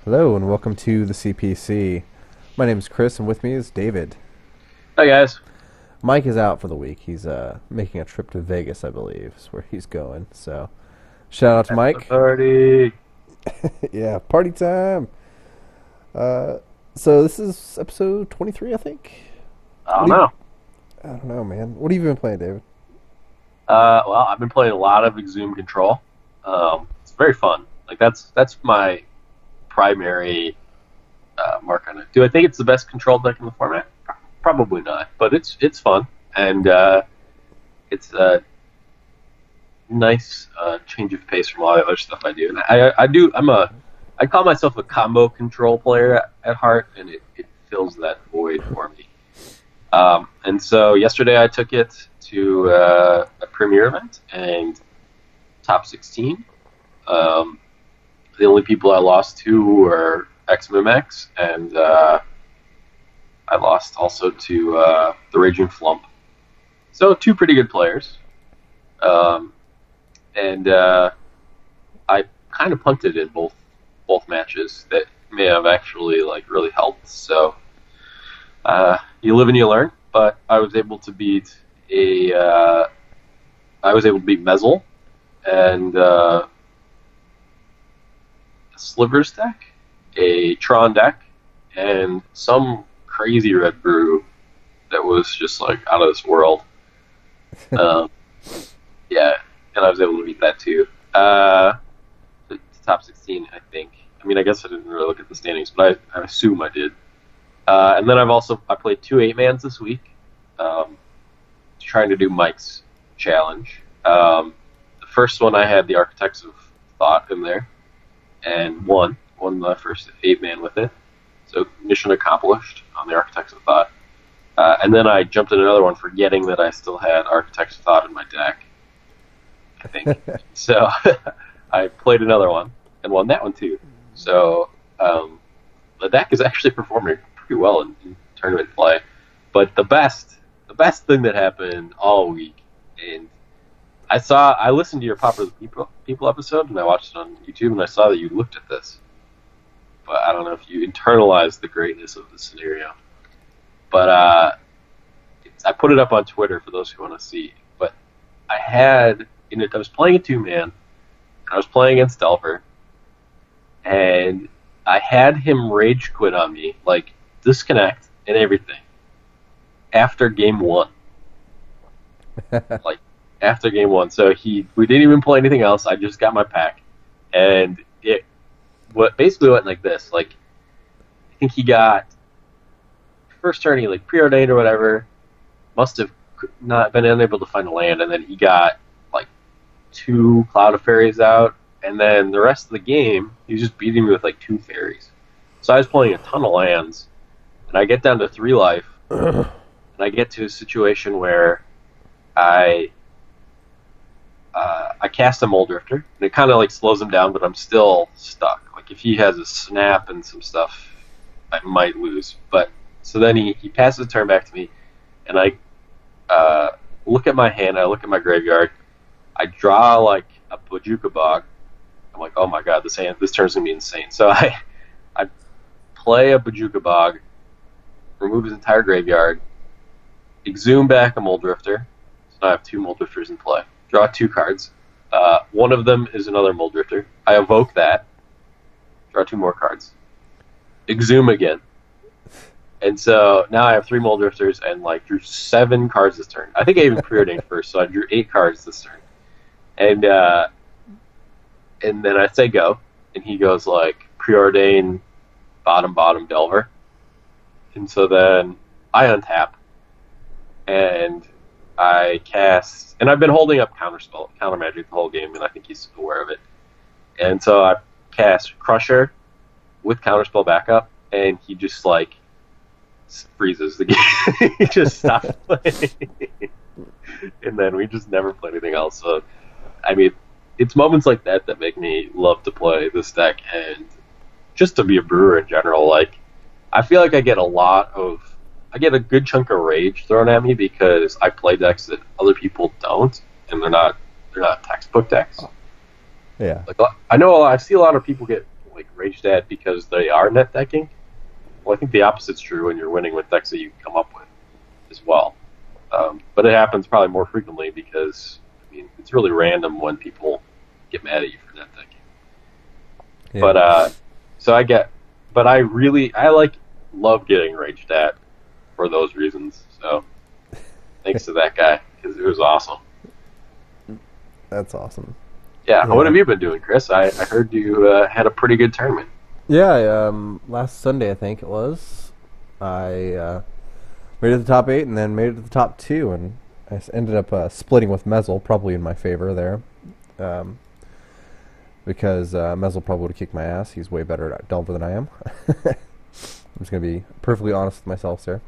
Hello and welcome to the CPC. My name is Chris and with me is David. Hi guys. Mike is out for the week. He's making a trip to Vegas, I believe, is where he's going. So, shout out to At the Mike. party. Yeah, party time. So this is episode 23, I think. I don't What do know. I don't know, man. What have you been playing, David? Well, I've been playing a lot of Exhumed Control. It's very fun. Like that's my primary mark on it. Do I think it's the best control deck in the format? Probably not, but it's fun and it's a nice change of pace from all the other stuff I do. And I call myself a combo control player at heart, and it fills that void for me. And so yesterday I took it to a premiere event and top 16. The only people I lost to were XMMX, and I lost also to the Raging Flump. So two pretty good players. And I kind of punted in both matches that may have actually really helped. So you live and you learn. But I was able to beat Mezel and a Slivers deck, a Tron deck, and some crazy red brew that was just out of this world. Yeah, and I was able to beat that too. The top 16, I think. I mean, I guess I didn't really look at the standings, but I assume I did. And then I played 2 8-mans this week, trying to do Mike's challenge. The first one I had the Architects of Thought in there, and won the first 8-man with it. So mission accomplished on the Architects of Thought. And then I jumped in another one, forgetting that I still had Architects of Thought in my deck, I think. So I played another one and won that one too. So the deck is actually performing pretty well in tournament play. But the best thing that happened all week, and I listened to your Popular People episode, and I watched it on YouTube, and I saw that you looked at this. But I don't know if you internalized the greatness of the scenario. But I put it up on Twitter for those who want to see. But I was playing a 2-man, I was playing against Delver, and I had him rage quit on me, disconnect and everything, after game 1. After game 1. So we didn't even play anything else. I just got my pack, and it basically went like this. I think he got first turn he preordained or whatever, must have not been unable to find a land, and then he got 2 Cloud of Fairies out, and then the rest of the game he was just beating me with 2 fairies. So I was playing a ton of lands, and I get down to 3 life, and I get to a situation where I cast a Mole Drifter, and it kind of slows him down, but I'm still stuck. If he has a snap and some stuff, I might lose. But so then he passes the turn back to me, and I look at my hand, I look at my graveyard, I draw a Bojuka Bog. I'm like, oh my god, this turn's gonna be insane. So I play a Bojuka Bog, remove his entire graveyard, exhume back a Mole Drifter. So now I have 2 Mole Drifters in play. Draw 2 cards. One of them is another Mole Drifter. I evoke that. Draw 2 more cards. Exhume again. And so now I have 3 Mole Drifters and drew 7 cards this turn. I think I even preordained first, so I drew 8 cards this turn. And then I say go, and he goes preordain bottom Delver. And so then I untap, and I cast, and I've been holding up counter magic the whole game, and I think he's aware of it. And so I cast Crusher with counterspell backup, and he just freezes the game. He just stops playing, and then we just never play anything else. So I mean, it's moments like that that make me love to play this deck, and just to be a brewer in general. I feel like I get a good chunk of rage thrown at me because I play decks that other people don't, and they're not textbook decks. Yeah. I see a lot of people get like Rage Dad because they are net decking. Well, I think the opposite's true when you're winning with decks that you come up with as well. But it happens probably more frequently because it's really random when people get mad at you for net decking. Yeah. But I love getting Rage Dad for those reasons. So thanks to that guy because it was awesome. That's awesome. Yeah. What have you been doing, Chris? I heard you had a pretty good tournament. Yeah. Last Sunday, I think it was. I made it to the top 8 and then made it to the top 2, and I ended up splitting with Mezzle, probably in my favor there. Because Mezzle probably would have kicked my ass. He's way better at Delver than I am. I'm just going to be perfectly honest with myself there.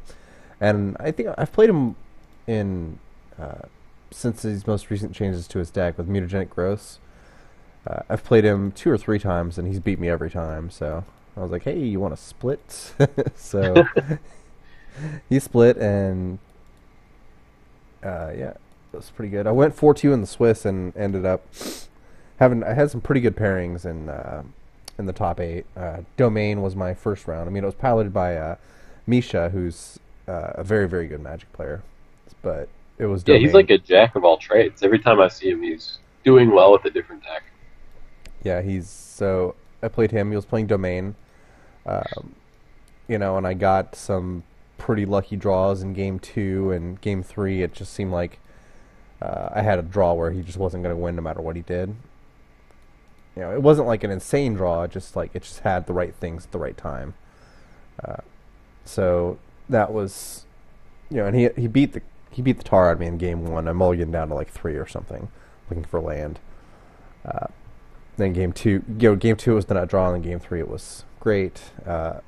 And I think I've played him in since his most recent changes to his deck with Mutagenic Growths. I've played him 2 or 3 times, and he's beat me every time. So I was like, hey, you want to split? So he split, and yeah, it was pretty good. I went 4-2 in the Swiss and ended up I had some pretty good pairings in the top 8. Domain was my first round. It was piloted by Misha, who's a very, very good Magic player. But it was Domain. Yeah, he's like a jack of all trades. Every time I see him, he's doing well with a different deck. Yeah, so I played him. He was playing Domain. And I got some pretty lucky draws in Game 2 and Game 3. It just seemed like I had a draw where he just wasn't going to win no matter what he did. It wasn't like an insane draw. It just had the right things at the right time. So that was, and he beat the tar out of me in Game 1. I mulliganed down to like 3 or something, looking for land. Then Game 2, Game 2 was the nut draw, and then Game 3 it was great. And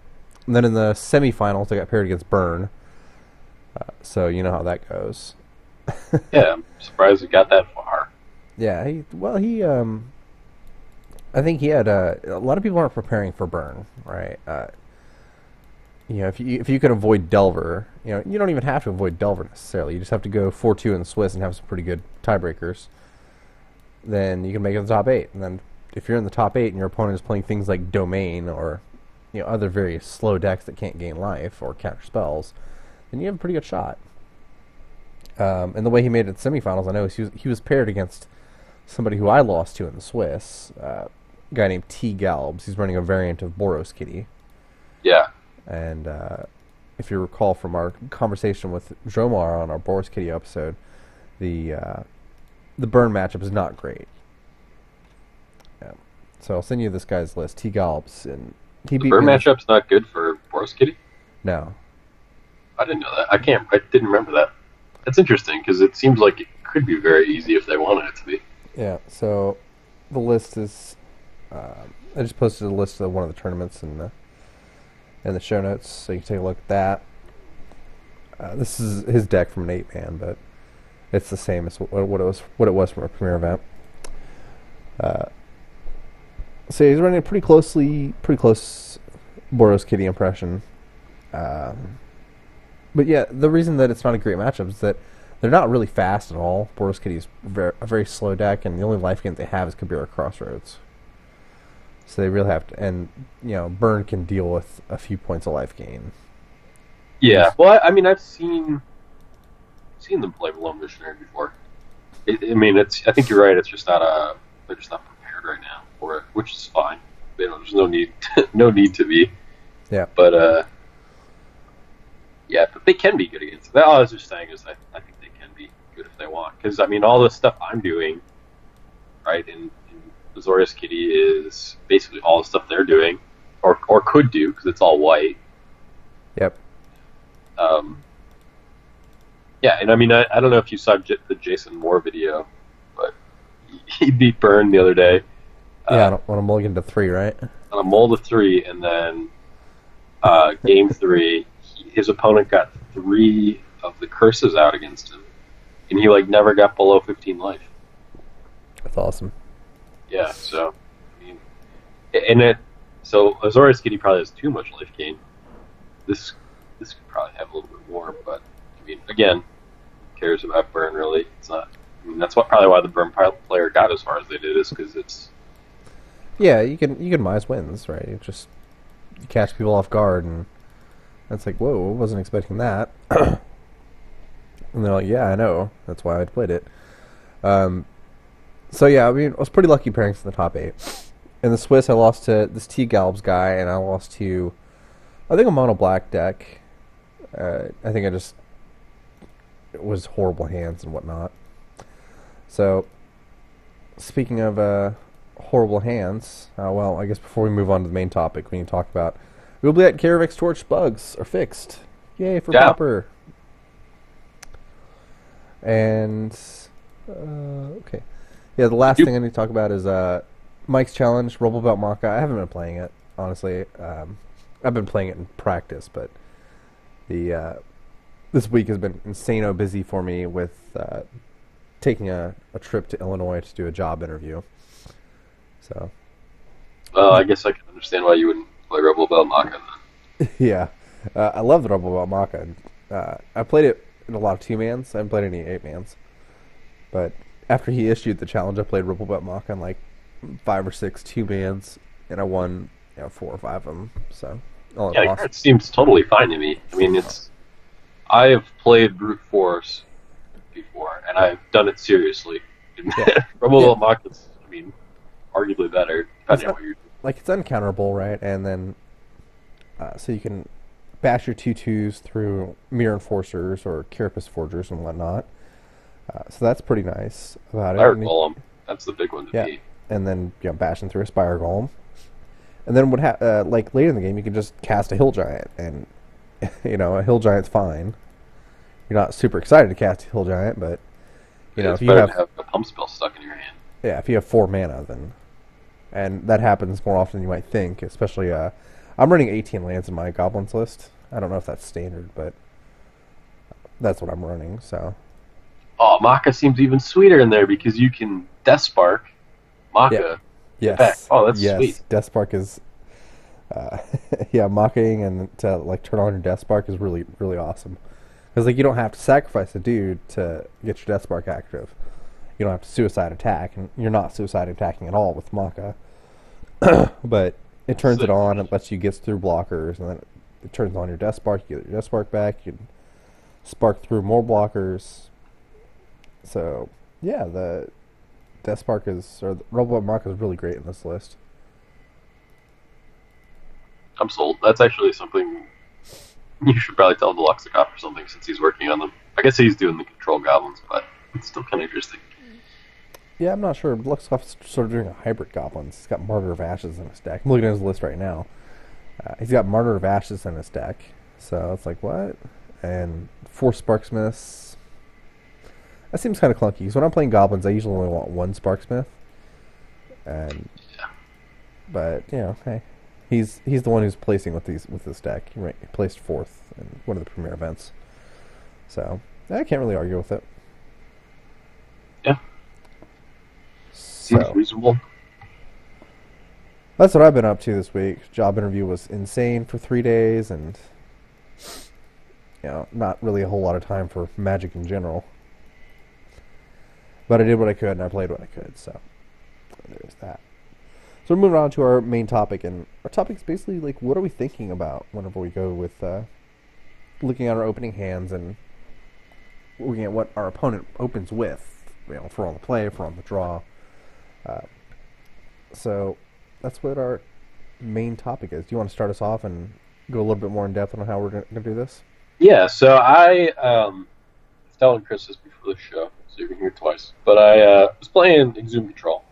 then in the semifinals, I got paired against Burn. So you know how that goes. Yeah, I'm surprised it got that far. Yeah, I think he had a lot of people aren't preparing for Burn, right? If you can avoid Delver, you don't even have to avoid Delver necessarily. You just have to go 4-2 in the Swiss and have some pretty good tiebreakers. Then you can make it to the top 8. And then if you're in the top 8 and your opponent is playing things like Domain or other very slow decks that can't gain life or counter spells, then you have a pretty good shot. And the way he made it in semifinals, I know he was paired against somebody who I lost to in the Swiss, a guy named T. Galbs. He's running a variant of Boros Kitty. Yeah. And if you recall from our conversation with Jomar on our Boros Kitty episode, the Burn matchup is not great. Yeah. So I'll send you this guy's list, T. Galbs, and he beat Burn matchup's not good for Boros Kitty? No. I didn't know that. I didn't remember that. That's interesting, because it seems like it could be very easy if they wanted it to be. Yeah, so the list is... I just posted a list of one of the tournaments in the show notes, so you can take a look at that. This is his deck from an 8-man, but it's the same as what it was from a premier event. So he's running a pretty close Boros Kitty impression. But yeah, the reason that it's not a great matchup is that they're not really fast at all. Boros Kitty is a very slow deck, and the only life gain they have is Kabira Crossroads. So they really have to, and Burn can deal with a few points of life gain. Yeah, well, I've seen them play Below Missionary before. I think you're right. It's just they're just not prepared right now for it, which is fine. There's no need to be. Yeah. But but they can be good against it. All I was just saying is I think they can be good if they want. Because all the stuff I'm doing, right, in Azorius Kitty is basically all the stuff they're doing, or could do, because it's all white. Yep. Yeah, and I don't know if you saw the Jason Moore video, but he beat Burn the other day. Yeah, on a mulligan to 3, right? On a mull to 3, and then Game 3, his opponent got 3 of the curses out against him, and he never got below 15 life. That's awesome. Yeah, so so Azorius Kitty probably has too much life gain. This could probably have a little bit more, but again, who cares about Burn really? It's not. That's probably why the Burn player got as far as they did, is because it's Yeah, you can minimize wins, right? You just you catch people off guard, and it's like, whoa, I wasn't expecting that. And they're like, yeah, I know. That's why I played it. So yeah, I mean, I was pretty lucky pairing for the top 8. In the Swiss, I lost to this T Galbs guy, and I lost to, I think, a mono black deck. I think it was horrible hands and whatnot. So, speaking of horrible hands, well, I guess before we move on to the main topic, we need to talk about Oubliette Caravix Torch bugs are fixed. Yay for Popper. And, okay. Yeah, the last thing I need to talk about is Mike's Challenge, Rumble Belt Maka. I haven't been playing it, honestly. I've been playing it in practice, but this week has been insano busy for me with taking a trip to Illinois to do a job interview. So. Well, I guess I can understand why you wouldn't play Rumble Belt Maka then. Yeah. I love the Rumble Belt Maka. I played it in a lot of 2-mans. I haven't played any 8-mans. But after he issued the challenge, I played Rumble Belt Maka in like 5 or 6 2-mans, and I won 4 or 5 of them. So, it seems totally fine to me. I mean, I have played brute force before, and I've done it seriously. Yeah. Rumble Belt Maka's, I mean, arguably better, depending on what you're doing. Like, it's uncounterable, right? And then, so you can bash your 2/2s through Mirror Enforcers or Carapace Forgers and whatnot. So that's pretty nice about Spire it. Golem, that's the big one to beat. And then bashing through a Spire Golem. And then like later in the game, you can just cast a Hill Giant, and a Hill Giant's fine. You're not super excited to cast a Hill Giant, but if you have a pump spell stuck in your hand. Yeah, if you have 4 mana, then, and that happens more often than you might think. Especially, I'm running 18 lands in my Goblins list. I don't know if that's standard, but that's what I'm running. So. Oh, Maka seems even sweeter in there because you can Death Spark Maka. Yeah. Yes. Back. Oh, that's sweet. Death Spark is, Makaing and to like turn on your Death Spark is really, really awesome. Because like you don't have to sacrifice a dude to get your Death Spark active. You don't have to suicide attack, and you're not suicide attacking at all with Maka. But it turns it on, it lets you get through blockers, and then it turns on your Death Spark, you get your Death Spark back, you can spark through more blockers. So, yeah, the Death Spark or the Rumble Maka is really great in this list. I'm sold. That's actually something you should probably tell Deluxicop or something since he's working on them. I guess he's doing the control goblins, but it's still kind of interesting. Yeah, I'm not sure. Deluxicop's sort of doing a hybrid goblins. He's got Martyr of Ashes in his deck. I'm looking at his list right now. He's got Martyr of Ashes in his deck. So it's like, what? And 4 Sparksmiths. That seems kind of clunky, because when I'm playing goblins, I usually only want 1 Sparksmith. But, hey. He's the one who's placing with this deck. He placed 4th in one of the premier events. So, I can't really argue with it. Yeah. Seems reasonable. That's what I've been up to this week. Job interview was insane for 3 days, and not really a whole lot of time for Magic in general. But I did what I could, and I played what I could, so there's that. So we're moving on to our main topic, and our topic is basically like, what are we thinking about whenever we go with looking at our opening hands and looking at what our opponent opens with, if we're on the play, if we're on the draw. So that's what our main topic is. Do you want to start us off and go a little bit more in depth on how we're going to do this? Yeah, so I was telling Chris this before the show, so you can hear it twice. But I was playing Exhume Control,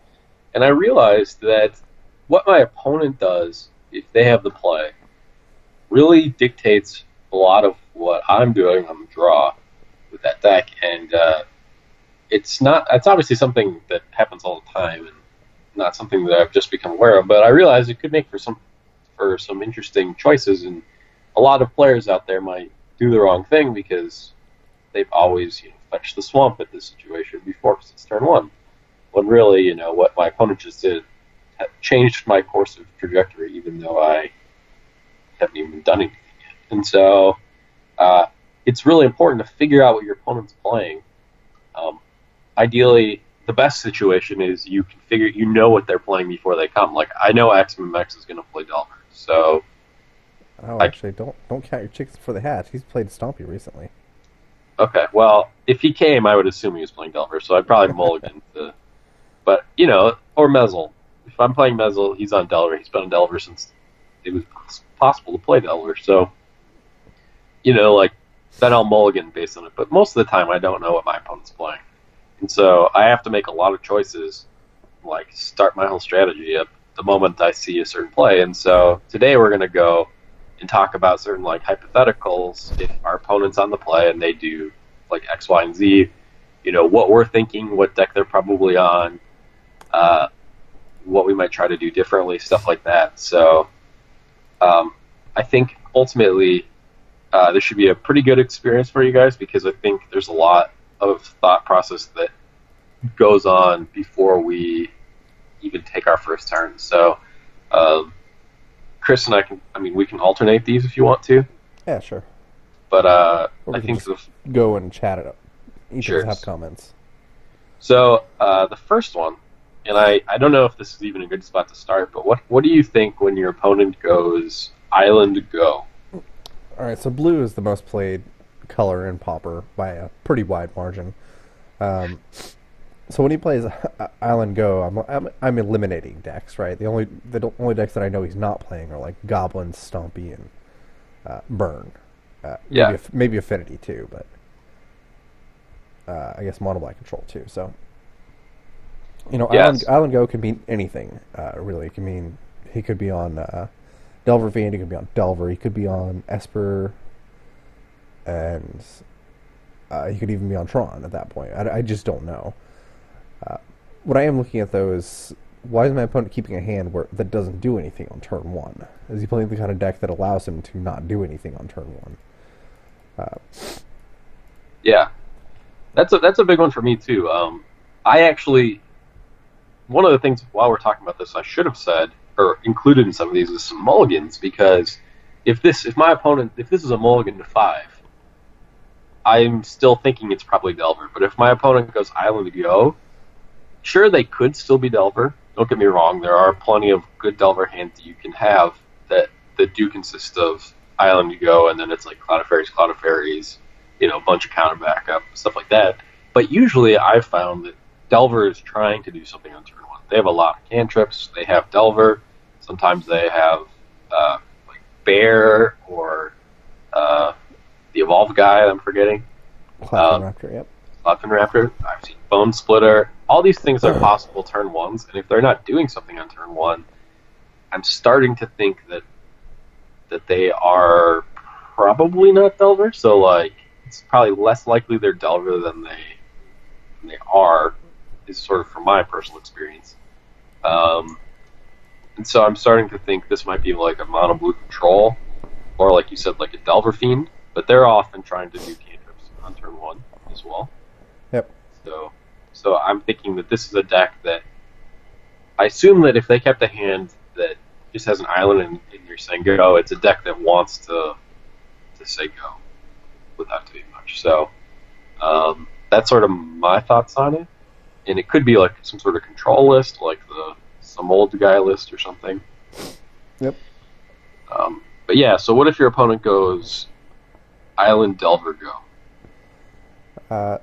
and I realized that what my opponent does, if they have the play, really dictates a lot of what I'm doing on the draw with that deck. And it's obviously something that happens all the time, and not something that I've just become aware of. But I realized it could make for some interesting choices, and a lot of players out there might do the wrong thing because they've always fetched the swamp at this situation before because it's turn 1. When really, what my opponent just did changed my course of trajectory, even though I haven't even done anything yet. And so it's really important to figure out what your opponent's playing. Ideally, the best situation is you can figure, you know what they're playing before they come. Like I know XMMX is going to play Delver, so Oh, I actually, don't count your chickens before they hatch. He's played Stompy recently. okay. Well, if he came, I would assume he was playing Delver, so I'd probably mulligan to. But or Mezzle. If I'm playing Mezzle, he's on Delver. He's been on Delver since it was possible to play Delver. So like then I'll mulligan based on it. But most of the time, I don't know what my opponent's playing, and so I have to make a lot of choices, like start my whole strategy at the moment I see a certain play. And so today we're going to go and talk about certain like hypotheticals if our opponent's on the play and they do like X, Y, and Z. What we're thinking, what deck they're probably on, what we might try to do differently, stuff like that. So I think ultimately this should be a pretty good experience for you guys because I think there's a lot of thought process that goes on before we even take our first turn. So Chris and we can alternate these if you want to. Yeah, sure. But Or I we can think just go and chat it up. Each Sure. of us have comments. so. The first one, and I don't know if this is even a good spot to start, but what do you think when your opponent goes Island Go? All right, so blue is the most played color in Pauper by a pretty wide margin. So when he plays Island Go, I'm eliminating decks, right? The only decks that I know he's not playing are like Goblin, Stompy, and Burn. Yeah. Maybe Affinity too, but I guess Mono Black Control too. So Yes. Island Go can mean anything. Really, it can mean he could be on Delver Fiend, he could be on Delver, he could be on Esper, and he could even be on Tron at that point. I just don't know. What I am looking at though is why is my opponent keeping a hand that doesn't do anything on turn one? Is he playing the kind of deck that allows him to not do anything on turn one? Yeah, that's a big one for me too. I actually, one of the things while we're talking about this, I should have said or included in some of these is some mulligans because if this is a mulligan to 5, I'm still thinking it's probably Delver. But if my opponent goes Island Go, sure they could still be Delver. Don't get me wrong, there are plenty of good Delver hands that you can have that do consist of Island Go, and then it's like Cloud of Fairies, a bunch of counter backup, stuff like that. But usually I've found that Delver is trying to do something on turn 1. They have a lot of cantrips, they have Delver, sometimes they have like Bear or the Evolve guy I'm forgetting. Cloud Raptor, yep. Cloud Raptor, I've seen Bone Splitter. All these things are possible turn 1s, and if they're not doing something on turn 1, I'm starting to think that they are probably not Delver. So like it's probably less likely they're Delver than they are, is sort of from my personal experience. And so I'm starting to think this might be like a mono blue control, or like you said, like a Delver Fiend, but they're often trying to do cantrips on turn 1 as well. Yep. So I'm thinking that this is a deck that I assume that if they kept a hand that just has an island and you're saying go, it's a deck that wants to say go without doing much. So that's sort of my thoughts on it. And it could be like some sort of control list, like some old guy list or something. Yep. But yeah, so what if your opponent goes Island Delver Go?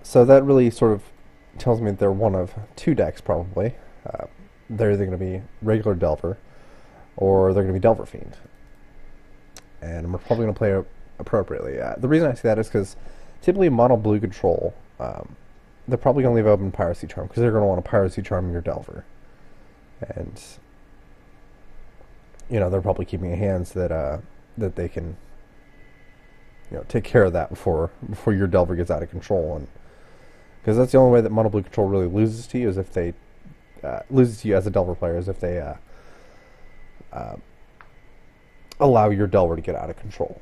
So that really sort of tells me that they're one of two decks, probably. They're either going to be regular Delver, or they're going to be Delver Fiend. And we're probably going to play appropriately. The reason I say that is because typically mono blue control, they're probably going to leave open Piracy Charm, because they're going to want to Piracy Charm your Delver. And, they're probably keeping hands that they can take care of that before your Delver gets out of control, and because that's the only way that mono blue control really loses to you is if they loses to you as a Delver player is if they allow your Delver to get out of control.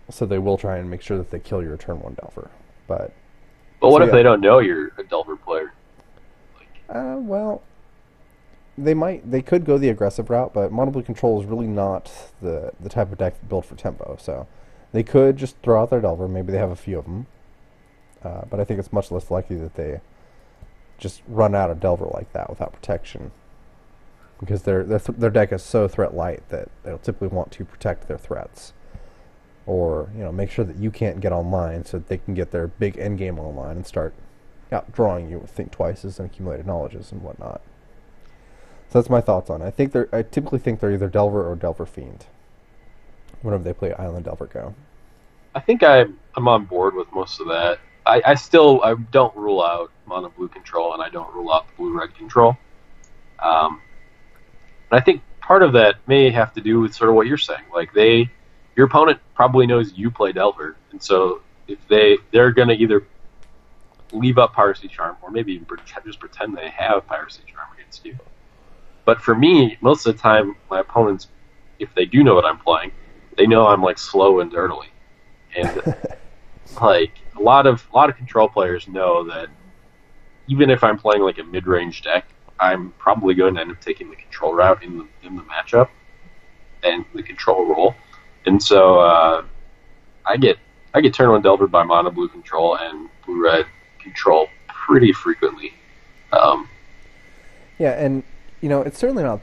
So they will try and make sure that they kill your turn 1 Delver. But what if they don't know you're a Delver player? Well, they could go the aggressive route, but mono blue control is really not the type of deck built for tempo. So they could just throw out their Delver. Maybe they have a few of them, but I think it's much less likely that they just run out of Delver like that without protection, because their deck is so threat light that they'll typically want to protect their threats, or make sure that you can't get online so that they can get their big end game online and start outdrawing you with Think Twices and Accumulated Knowledges and whatnot. So that's my thoughts on it. I typically think they're either Delver or Delver Fiend whenever they play Island Delver Go. I think I'm on board with most of that. I don't rule out mono blue control, and I don't rule out the blue red control. And I think part of that may have to do with sort of what you're saying. Like your opponent probably knows you play Delver, and so if they're going to either leave up Piracy Charm or maybe even just pretend they have Piracy Charm against you. But for me, most of the time, my opponents, if they do know what I'm playing, they know I'm like slow and dirtily, and like a lot of control players know that even if I'm playing like a mid-range deck, I'm probably going to end up taking the control route in the matchup and the control role, and so I get turn one Delvered by mono blue control and blue red control pretty frequently. Yeah, and it's certainly not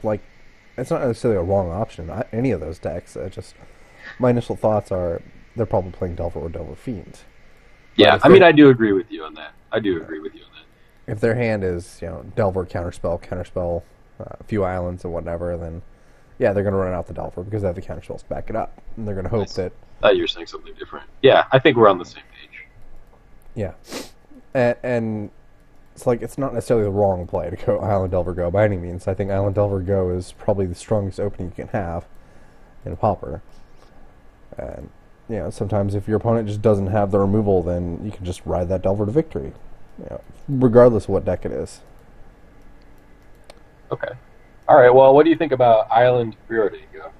it's not necessarily a wrong option. Any of those decks. My initial thoughts are they're probably playing Delver or Delver Fiend. Yeah, I do agree with you on that. If their hand is Delver, counterspell, a few islands and whatever, then yeah, they're going to run out the Delver because they have the counterspells to back it up, and they're going to hope that. I thought you were saying something different. Yeah, I think we're on the same page. Yeah, and it's not necessarily the wrong play to go Island Delver Go by any means. I think Island Delver Go is probably the strongest opening you can have in a Pauper. And sometimes if your opponent just doesn't have the removal, then you can just ride that Delver to victory, regardless of what deck it is. Okay. All right. Well, what do you think about Island Preordain Go?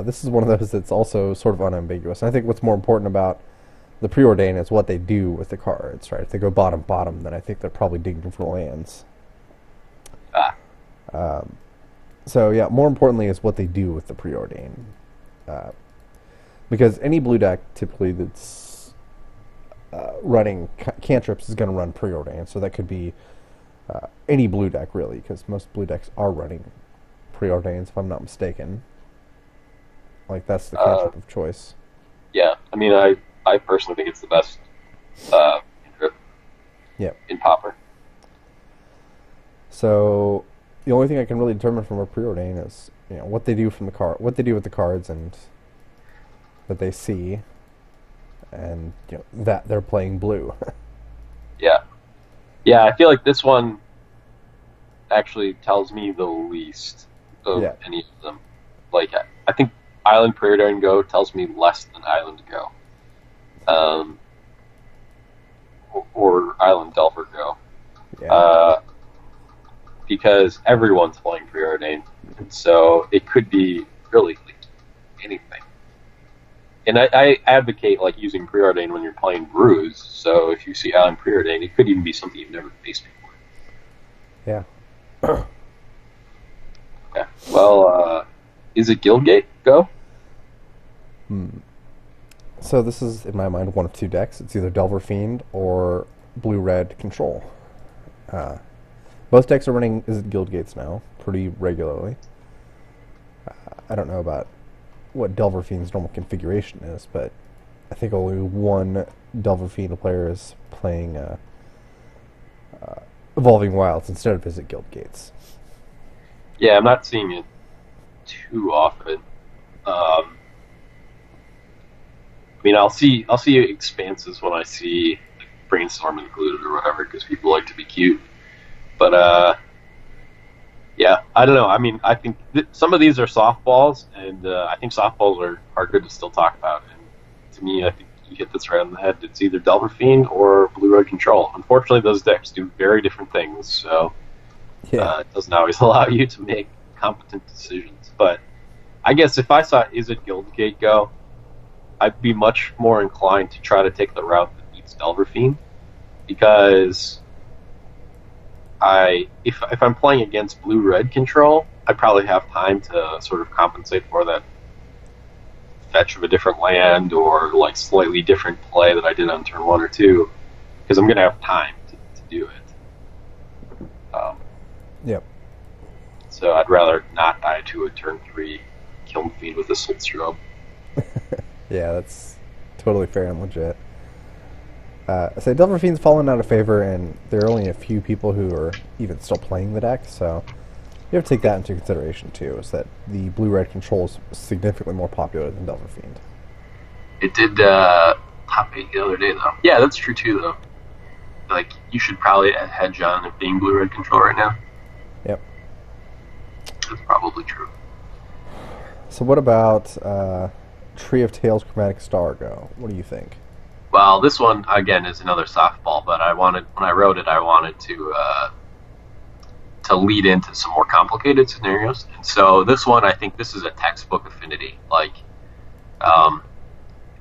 This is one of those that's also sort of unambiguous. I think what's more important about the Preordain is what they do with the cards, right? If they go bottom, then I think they're probably digging for lands. So yeah, more importantly is what they do with the Preordain. Because any blue deck typically that's running cantrips is going to run Preordain, so that could be any blue deck really, because most blue decks are running Preordains, if I'm not mistaken. Like that's the cantrip of choice. Yeah, I personally think it's the best cantrip in Pauper. So the only thing I can really determine from a Preordain is what they do from the card, what they do with the cards, and that they see, and that they're playing blue. Yeah, I feel like this one actually tells me the least of any of them. Like I think Island Preordain Go tells me less than Island Go, or Island Delver Go. Because everyone's playing Preordain, and so it could be really anything. And I advocate using Preordain when you're playing Brews. So if you see Island Preordain, it could even be something you've never faced before. Yeah. Okay. Well, is it Guildgate Go? So this is, in my mind, one of two decks. It's either Delver Fiend or Blue-Red Control. Both decks are running Guildgates now, pretty regularly. I don't know about what Delver Fiend's normal configuration is, but I think only one Delver Fiend player is playing Evolving Wilds instead of Visit Guildgates. Yeah, I'm not seeing it too often. I'll see expanses when I see Brainstorm included or whatever, because people like to be cute. But yeah, I don't know. I think some of these are softballs, and I think softballs are good to still talk about. And to me, I think you hit this right on the head. It's either Delver Fiend or Blue-Red Control. Unfortunately, those decks do very different things, so it doesn't always allow you to make competent decisions. But I guess if I saw Is It Guildgate Go, I'd be much more inclined to try to take the route that beats Delver Fiend, because if I'm playing against Blue-Red Control, I probably have time to sort of compensate for that fetch of a different land or slightly different play that I did on turn 1 or 2, because I'm going to have time to do it. Yep. So I'd rather not die to a turn 3 Kiln Fiend with a Soul Scrub. Yeah, that's totally fair and legit. I say Delver Fiend's fallen out of favor, and there are only a few people who are even still playing the deck, so you have to take that into consideration too, is that the blue-red control is significantly more popular than Delver Fiend. It did top 8 the other day, though. Yeah, that's true, too, though. Like, you should probably hedge on it being blue-red control right now. Yep. That's probably true. So what about Tree of Tales Chromatic Star Go? What do you think? Well, this one, again, is another softball, but when I wrote it, I wanted to lead into some more complicated scenarios. And so this one, I think this is a textbook affinity. Like,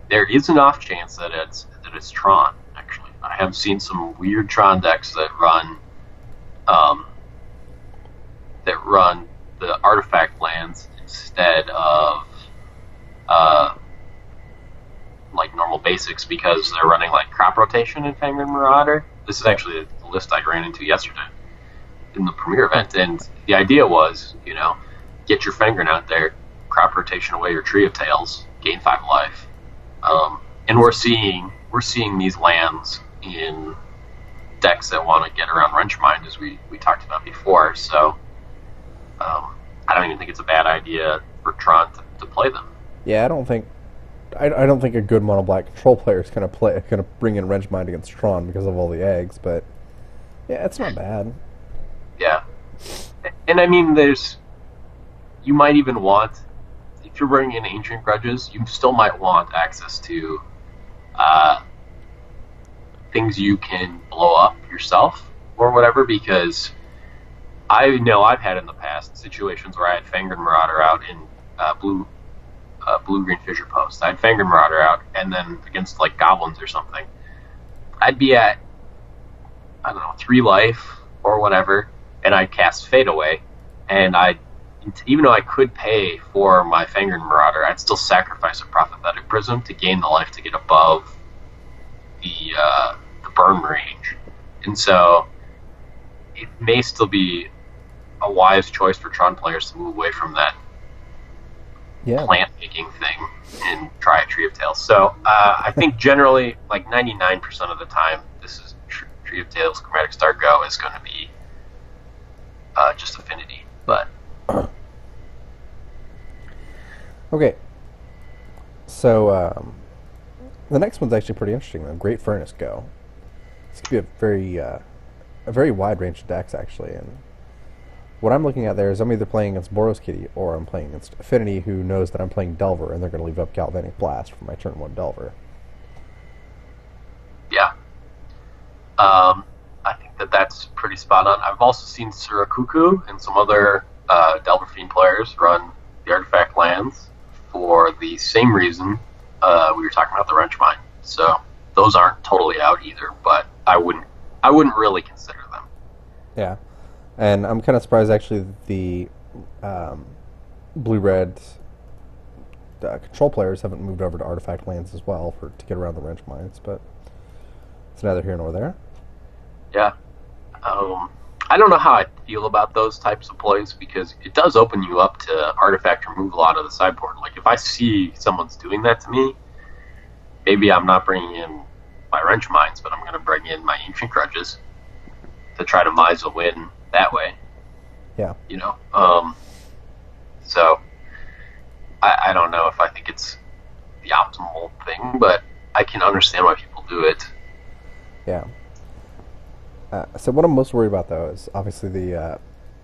there is an off chance that it's Tron, actually. I have seen some weird Tron decks that run the artifact lands instead of like normal basics, because they're running like crop rotation in Fangren Marauder. This is actually the list I ran into yesterday in the premiere event, and the idea was, get your Fangren out there, crop rotation away your Tree of Tales, gain 5 life. And we're seeing these lands in decks that want to get around Wrenchmind, as we talked about before. So I don't even think it's a bad idea for Tron to play them. Yeah, I don't think a good mono black control player is gonna bring in Wrenchmind against Tron because of all the eggs, but yeah, it's not bad. Yeah, and I mean, you might even want, if you're bringing in Ancient Grudges, you still might want access to things you can blow up yourself or whatever, because I know I've had in the past situations where I had Fangren Marauder out in blue-green Fissure Post. I had Fangren Marauder out, and then against like goblins or something, I'd be at, I don't know, 3 life or whatever, and I'd cast Fade Away, and even though I could pay for my Fangren Marauder, I'd still sacrifice a Prophetic Prism to gain the life to get above the burn range. And so it may still be a wise choice for Tron players to move away from that plant picking thing and try a Tree of Tales. So I think generally, like 99% of the time, this is Tree of Tales Chromatic Star Go is going to be just affinity. But okay, so the next one's actually pretty interesting, though. Great Furnace Go. This could be a very wide range of decks, actually, and what I'm looking at there is I'm either playing against Boros Kitty or I'm playing against Affinity, who knows that I'm playing Delver, and they're going to leave up Galvanic Blast for my turn 1 Delver. Yeah. I think that's pretty spot on. I've also seen Surakuku and some other Delver Fiend players run the artifact lands for the same reason we were talking about the Wrenchmind. So those aren't totally out either, but I wouldn't really consider them. Yeah. And I'm kind of surprised, actually, that the blue-red control players haven't moved over to artifact lands as well to get around the Wrenchminds, but it's neither here nor there. Yeah. I don't know how I feel about those types of plays, because it does open you up to artifact removal out of the sideboard. Like, if I see someone's doing that to me, maybe I'm not bringing in my Wrenchminds, but I'm going to bring in my Ancient Grudges to try to mise a win that way. Yeah. So I don't know if I think it's the optimal thing, but I can understand why people do it. Yeah. So what I'm most worried about, though, is obviously the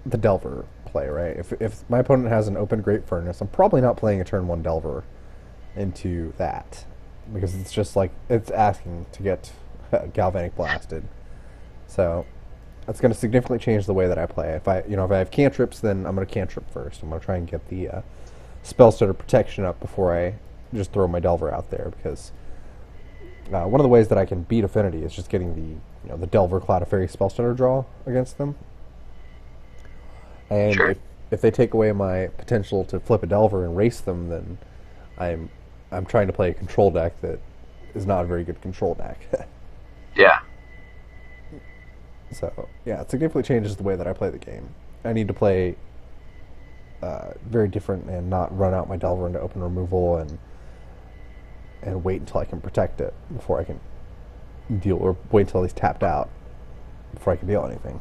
Delver play, right? If my opponent has an open Great Furnace, I'm probably not playing a turn 1 Delver into that, because it's just like, it's asking to get Galvanic Blasted. So that's going to significantly change the way that I play. If I have cantrips, then I'm going to cantrip first. I'm going to try and get the spell stutter protection up before I just throw my Delver out there, because one of the ways that I can beat Affinity is just getting the Delver Cloud of Fairy spell stutter draw against them. And sure. if they take away my potential to flip a Delver and race them, then I'm trying to play a control deck that is not a very good control deck. Yeah. So, yeah, it significantly changes the way that I play the game. I need to play very different and not run out my Delver into open removal and wait until I can protect it before I can deal, or wait until he's tapped out before I can deal anything.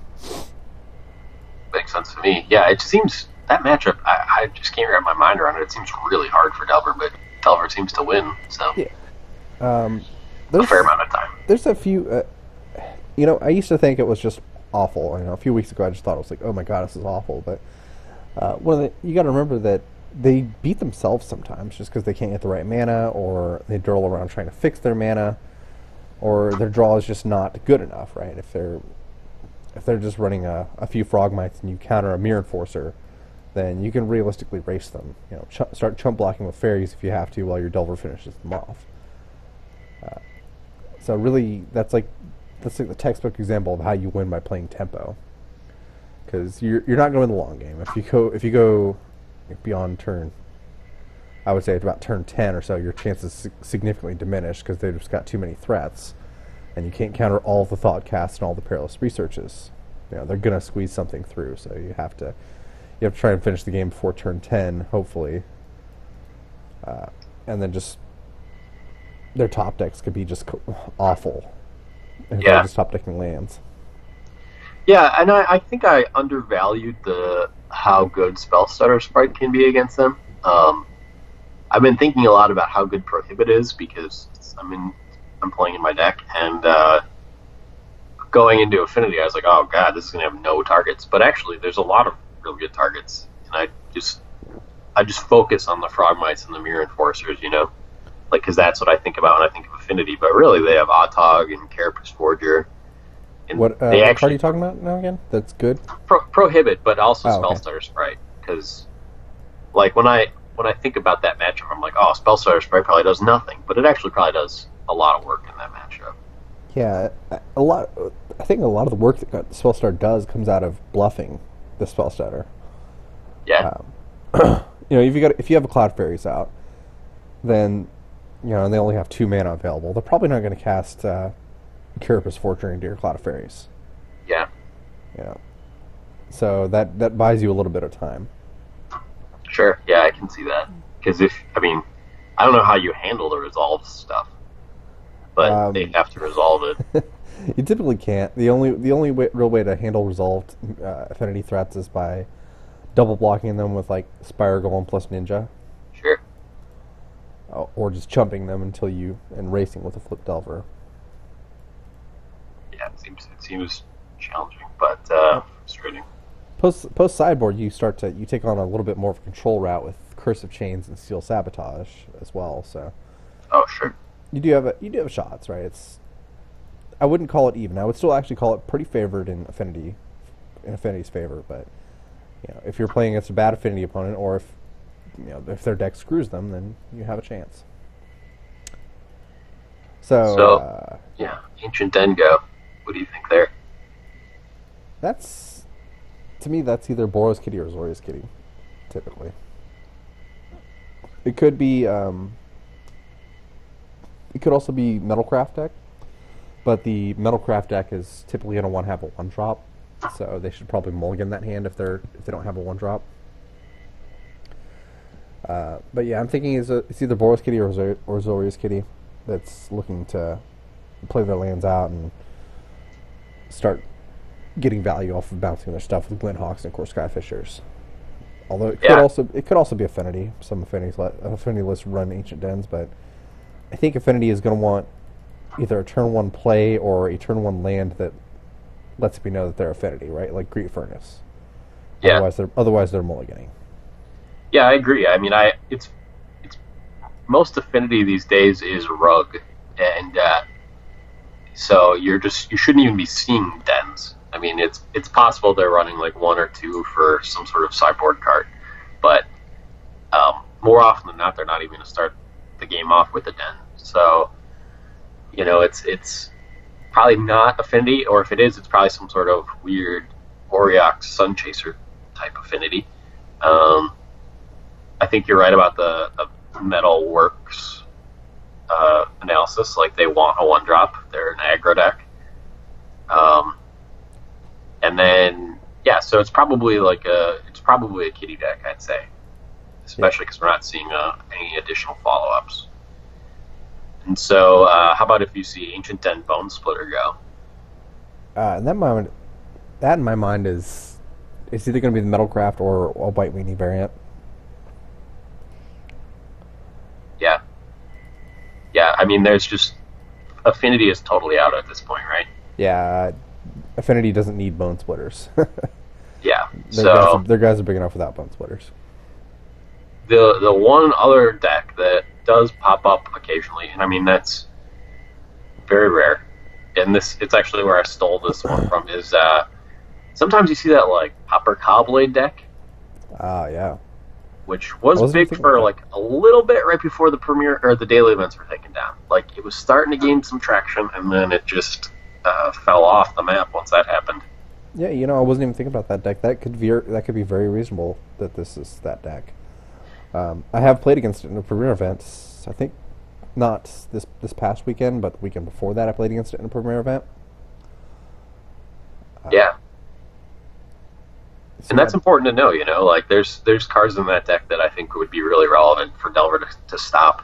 Makes sense to me. Yeah, it seems that matchup, I just can't wrap my mind around it. It seems really hard for Delver, but Delver seems to win, so yeah. A fair amount of time. There's a few, I used to think it was just awful. A few weeks ago I just thought it was like, oh my god, this is awful, but you got to remember that they beat themselves sometimes just because they can't get the right mana, or they dawdle around trying to fix their mana, or their draw is just not good enough, right? If they're just running a few Frogmites and you counter a Mirror Enforcer, then you can realistically race them. Start chump blocking with fairies if you have to while your Delver finishes them off. So really, that's like the textbook example of how you win by playing tempo. Because you're not going to win the long game. If you go beyond turn, I would say at about turn 10 or so, your chances significantly diminish because they've just got too many threats, and you can't counter all of the thought casts and all the perilous researches. They're gonna squeeze something through, so you have to try and finish the game before turn 10, hopefully, and then just their top decks could be just awful if they're just top decking lands. Yeah, and I think I undervalued how good Spellstutter Sprite can be against them. I've been thinking a lot about how good Prohibit is because I'm playing in my deck, and going into Affinity, I was like, oh god, this is going to have no targets. But actually, there's a lot of really good targets, and I just focus on the Frogmites and the Mirror Enforcers, because that's what I think about when I think of Affinity. But really, they have Autog and Carapace Forger. What card are you talking about now again? That's good. Prohibit, but also Spellstutter okay. Sprite, because when I think about that matchup, I'm like, oh, Spellstutter Sprite probably does nothing, but it actually probably does a lot of work in that matchup. Yeah, I think a lot of the work that Spellstutter does comes out of bluffing the Spellstutter. Yeah. If you have a Cloud Fairies out, then and they only have 2 mana available, they're probably not going to cast Carapace Forger into your Cloud of Fairies. Yeah. So that buys you a little bit of time. Sure. Yeah, I can see that. Because I don't know how you handle the resolve stuff, but they have to resolve it. You typically can't. The only real way to handle resolved affinity threats is by double blocking them with Spire Golem plus Ninja. Sure. Or just chumping them and racing with a Flip Delver. Yeah, it seems challenging, but frustrating. Post sideboard, you take on a little bit more of a control route with Curse of Chains and Steel Sabotage as well. So. Oh sure. You do have shots, right? I wouldn't call it even. I would still actually call it pretty favored in Affinity's favor. But if you're playing against a bad Affinity opponent, or if their deck screws them, then you have a chance. So yeah, Ancient Dengo. What do you think there? To me, that's either Boros Kitty or Azorius Kitty, typically. It could be. It could also be Metalcraft deck, but the Metalcraft deck is typically going to want to have a 1-drop, so they should probably mulligan that hand if they don't have a 1-drop. But yeah, I'm thinking it's either Boros Kitty or Azorius Kitty that's looking to play their lands out and start getting value off of bouncing their stuff with Glynhawks and of course Skyfishers. Although it could also be Affinity. Some Affinity lists run Ancient Dens, but I think Affinity is going to want either a turn 1 play or a turn 1 land that lets me know that they're Affinity, right? Like Great Furnace. Yeah. Otherwise they're mulliganing. Yeah, I agree. It's most Affinity these days is Rug, and so you shouldn't even be seeing Dens. It's possible they're running 1 or 2 for some sort of sideboard card, but more often than not, they're not even going to start the game off with a Den. So, it's probably not Affinity, or if it is, it's probably some sort of weird Oriox Sunchaser type Affinity. I think you're right about the Metal Works analysis. They want a 1-drop. They're an aggro deck. And then Yeah, so it's probably a kitty deck, I'd say, Yeah. especially because we're not seeing any additional follow ups. And so, how about if you see Ancient Den Bone Splitter go? And that in my mind is it's either going to be the Metalcraft or a White Weenie variant. Yeah, yeah. I mean, there's just Affinity is totally out at this point, right? Yeah, Affinity doesn't need Bone Splitters. Yeah. So Their guys are big enough without Bone Splitters. the one other deck that does pop up occasionally, and I mean that's very rare, and this it's actually where I stole this one from is sometimes you see that like Popper Cobblade deck, Yeah. which I was wasn't big thinking for about like a little bit right before the premiere or the daily events were taken down. Like it was starting to gain some traction, and then it just fell off the map once that happened. that. Yeah, I wasn't even thinking about that deck. That could be very reasonable that this is that deck. I have played against it in the premiere events. I think not this past weekend, but the weekend before that, I played against it in a premiere event. Yeah, So and that's important to know. Like there's cards in that deck that I think would be really relevant for Delver to stop.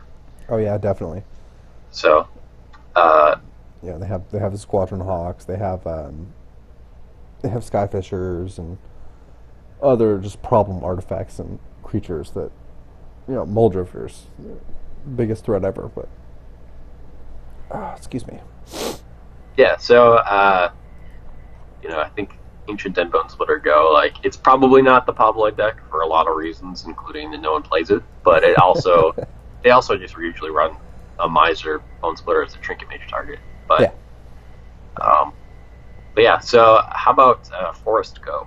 oh yeah, definitely. So, uh, Yeah, they have the Squadron Hawks. They have Skyfishers and other just problem artifacts and creatures that Muldrifters, biggest threat ever. But excuse me. yeah. So, I think Ancient Den Bone Splitter Go. Like, it's probably not the Pablo deck for a lot of reasons, including that no one plays it. But it also, they also just usually run a Miser Bone Splitter as a Trinket Mage target. But, Yeah. um, but yeah. So, how about Forest Go?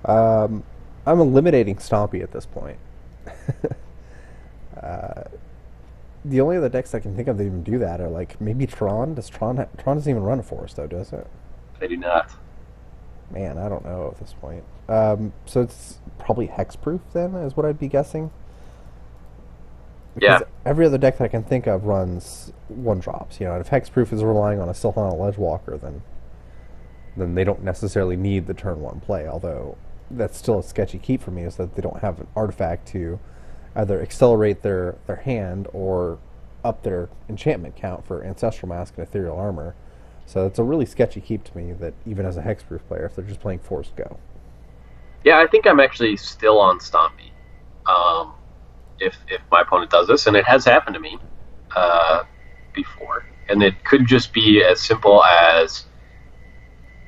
I'm eliminating Stompy at this point. The only other decks I can think of that even do that are like maybe Tron. Tron doesn't even run a forest though, does it? They do not. Man, I don't know at this point. So it's probably hexproof then, is what I'd be guessing. Yeah. Because every other deck that I can think of runs one drops. And if hexproof is relying on a Silhana Ledgewalker, then they don't necessarily need the turn one play. Although that's still a sketchy keep for me, is that they don't have an artifact to either accelerate their hand or up their enchantment count for Ancestral Mask and Ethereal Armor. So it's a really sketchy keep to me that even as a hexproof player, if they're just playing Forced Go. Yeah, I think I'm actually still on Stompy. If my opponent does this, and it has happened to me before, and it could just be as simple as,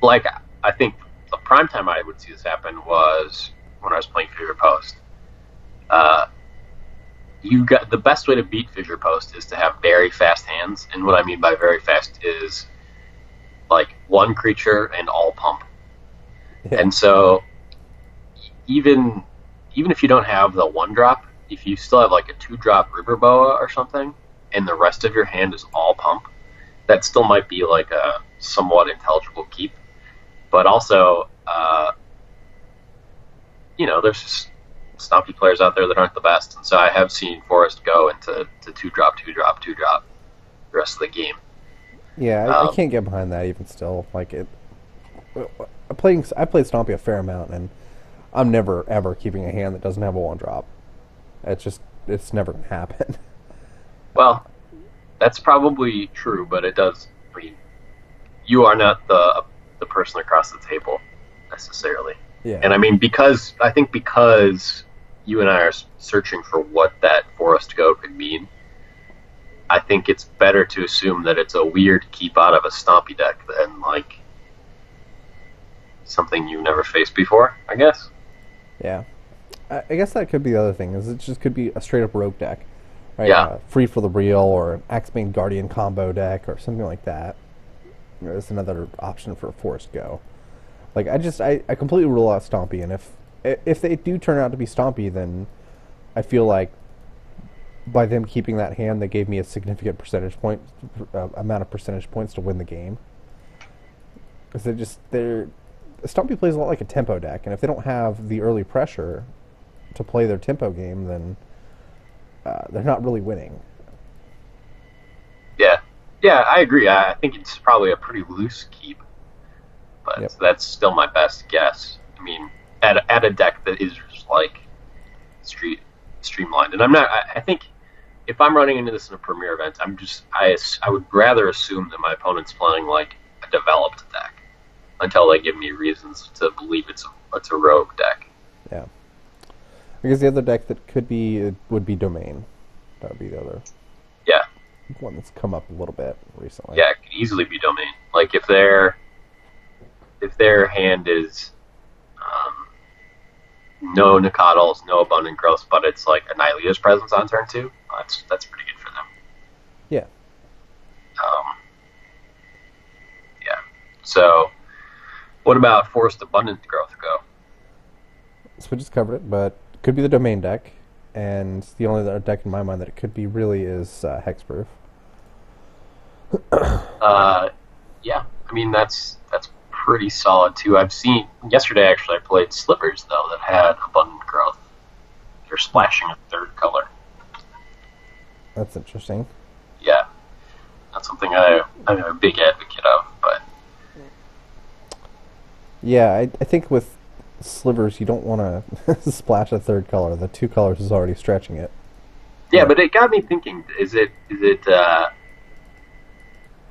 like, I think the prime time I would see this happen was when I was playing Fissure Post. You got the best way to beat Fissure Post is to have very fast hands, and what I mean by very fast is like one creature and all pump. Yeah. And so even if you don't have the one drop, if you still have like a 2-drop River Boa or something, and the rest of your hand is all pump, that still might be like a somewhat intelligible keep. But also, there's just Stompy players out there that aren't the best, and so I have seen Forest go into 2-drop, 2-drop, 2-drop the rest of the game. Yeah, I can't get behind that even still. Like it, I played Stompy a fair amount, and I'm never ever keeping a hand that doesn't have a one drop. It's never gonna happen. Well, that's probably true, but it does. I mean, you are not the person across the table necessarily. Yeah. And I mean, because you and I are searching for what that Forest Go could mean, I think it's better to assume that it's a weird keep out of a Stompy deck than like something you've never faced before, I guess. Yeah. I guess that could be the other thing, is it just could be a straight up rogue deck. Right? Yeah. Free for the Real or an Axebane Guardian combo deck or something like that. There's another option for a Forest Go. Like I completely rule out Stompy, and if they do turn out to be Stompy, then I feel like by them keeping that hand, they gave me a significant amount of percentage points to win the game. Because Stompy plays a lot like a tempo deck, and if they don't have the early pressure to play their tempo game, then they're not really winning. Yeah, I agree. I think it's probably a pretty loose keep. but Yep. that's still my best guess. I mean, at a deck that is just like streamlined, and I think if I'm running into this in a premier event, I would rather assume that my opponent's playing like a developed deck until they give me reasons to believe it's a rogue deck. Yeah. Because the other deck that could be would be Domain. That would be the other Yeah, one that's come up a little bit recently. yeah, it could easily be Domain. Like if their hand is no Nicodals, no Abundant Growth, but it's like Annihilator's Presence on turn 2, that's pretty good for them. Yeah. Yeah. So, what about Forced Abundant Growth go? So we just covered it, but it could be the Domain deck, and the only other deck in my mind that it could be really is Hexproof. Yeah, I mean that's pretty solid too. I've seen yesterday actually. I played Slippers though that had Abundant Growth. They're splashing a third color. That's interesting. Yeah, that's something I'm a big advocate of. But Yeah, I think with Slivers you don't want to splash a third color. The 2 colors is already stretching it. yeah, but it got me thinking. Is it?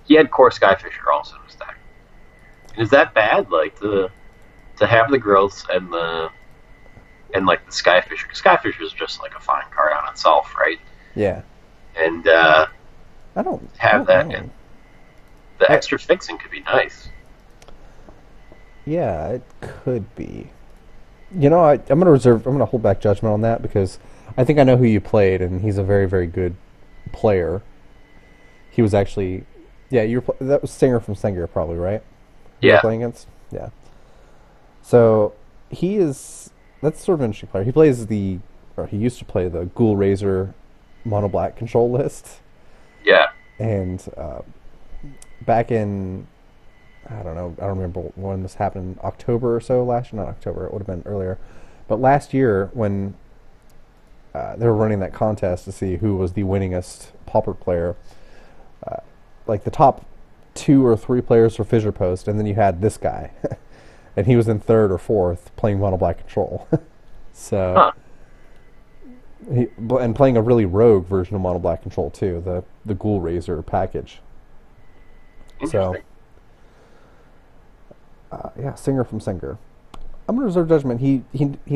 He had Core Skyfisher also in his deck. Is that bad? Like to have the growths and like the Skyfisher. Skyfisher is just like a fine card on itself, right? Yeah. And I don't have I that. don't know. And the extra fixing could be nice. Yeah, it could be. You know, I'm going to hold back judgment on that because I think I know who you played, and he's a very, very good player. He was actually, yeah, that was Singer from Singer, probably, right? You were Yeah. playing against? Yeah. So, that's sort of an interesting player. He used to play the Ghoul Razor Mono Black control list. Yeah. And back in, I don't remember when this happened, October or so last year. Not October, it would have been earlier. But last year, when they were running that contest to see who was the winningest Pauper player, like the top 2 or 3 players were Fissure Post, and then you had this guy. And he was in 3rd or 4th playing Mono Black Control. So, and playing a really rogue version of Mono Black Control too, the Ghoul Razor package. So, yeah, Singer from Singer. I'm gonna reserve judgment. He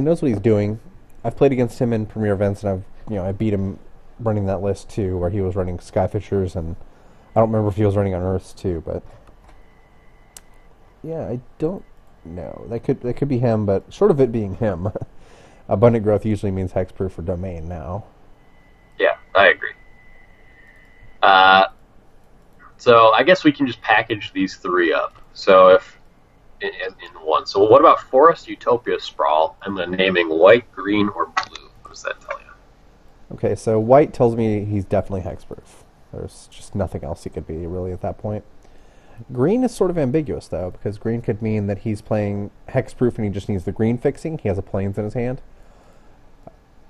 knows what he's doing. I've played against him in premier events, and I beat him running that list too, where he was running Skyfishers, and I don't remember if he was running Unearths too, but yeah, I don't know. That could be him, but short of it being him, Abundant Growth usually means Hexproof or Domain now. Yeah, I agree. So I guess we can just package these 3 up. So if in one. So what about Forest Utopia Sprawl and then naming white, green, or blue? What does that tell you? Okay, so white tells me he's definitely Hexproof. There's just nothing else he could be really at that point. Green is sort of ambiguous though, because green could mean that he's playing Hexproof and he just needs the green fixing. He has a Plains in his hand.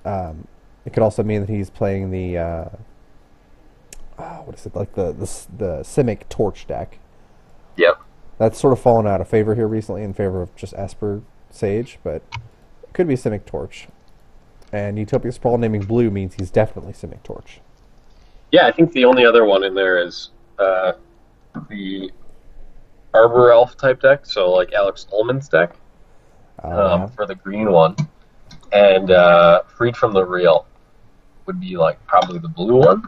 It could also mean that he's playing the what is it, like the Simic Torch deck. Yep. That's sort of fallen out of favor here recently in favor of just Esper Sage, but it could be Simic Torch. And Utopia Sprawl naming blue means he's definitely Simic Torch. Yeah, I think the only other one in there is the Arbor Elf type deck, so like Alex Ullman's deck for the green one. And Freed from the Real would be like probably the blue one.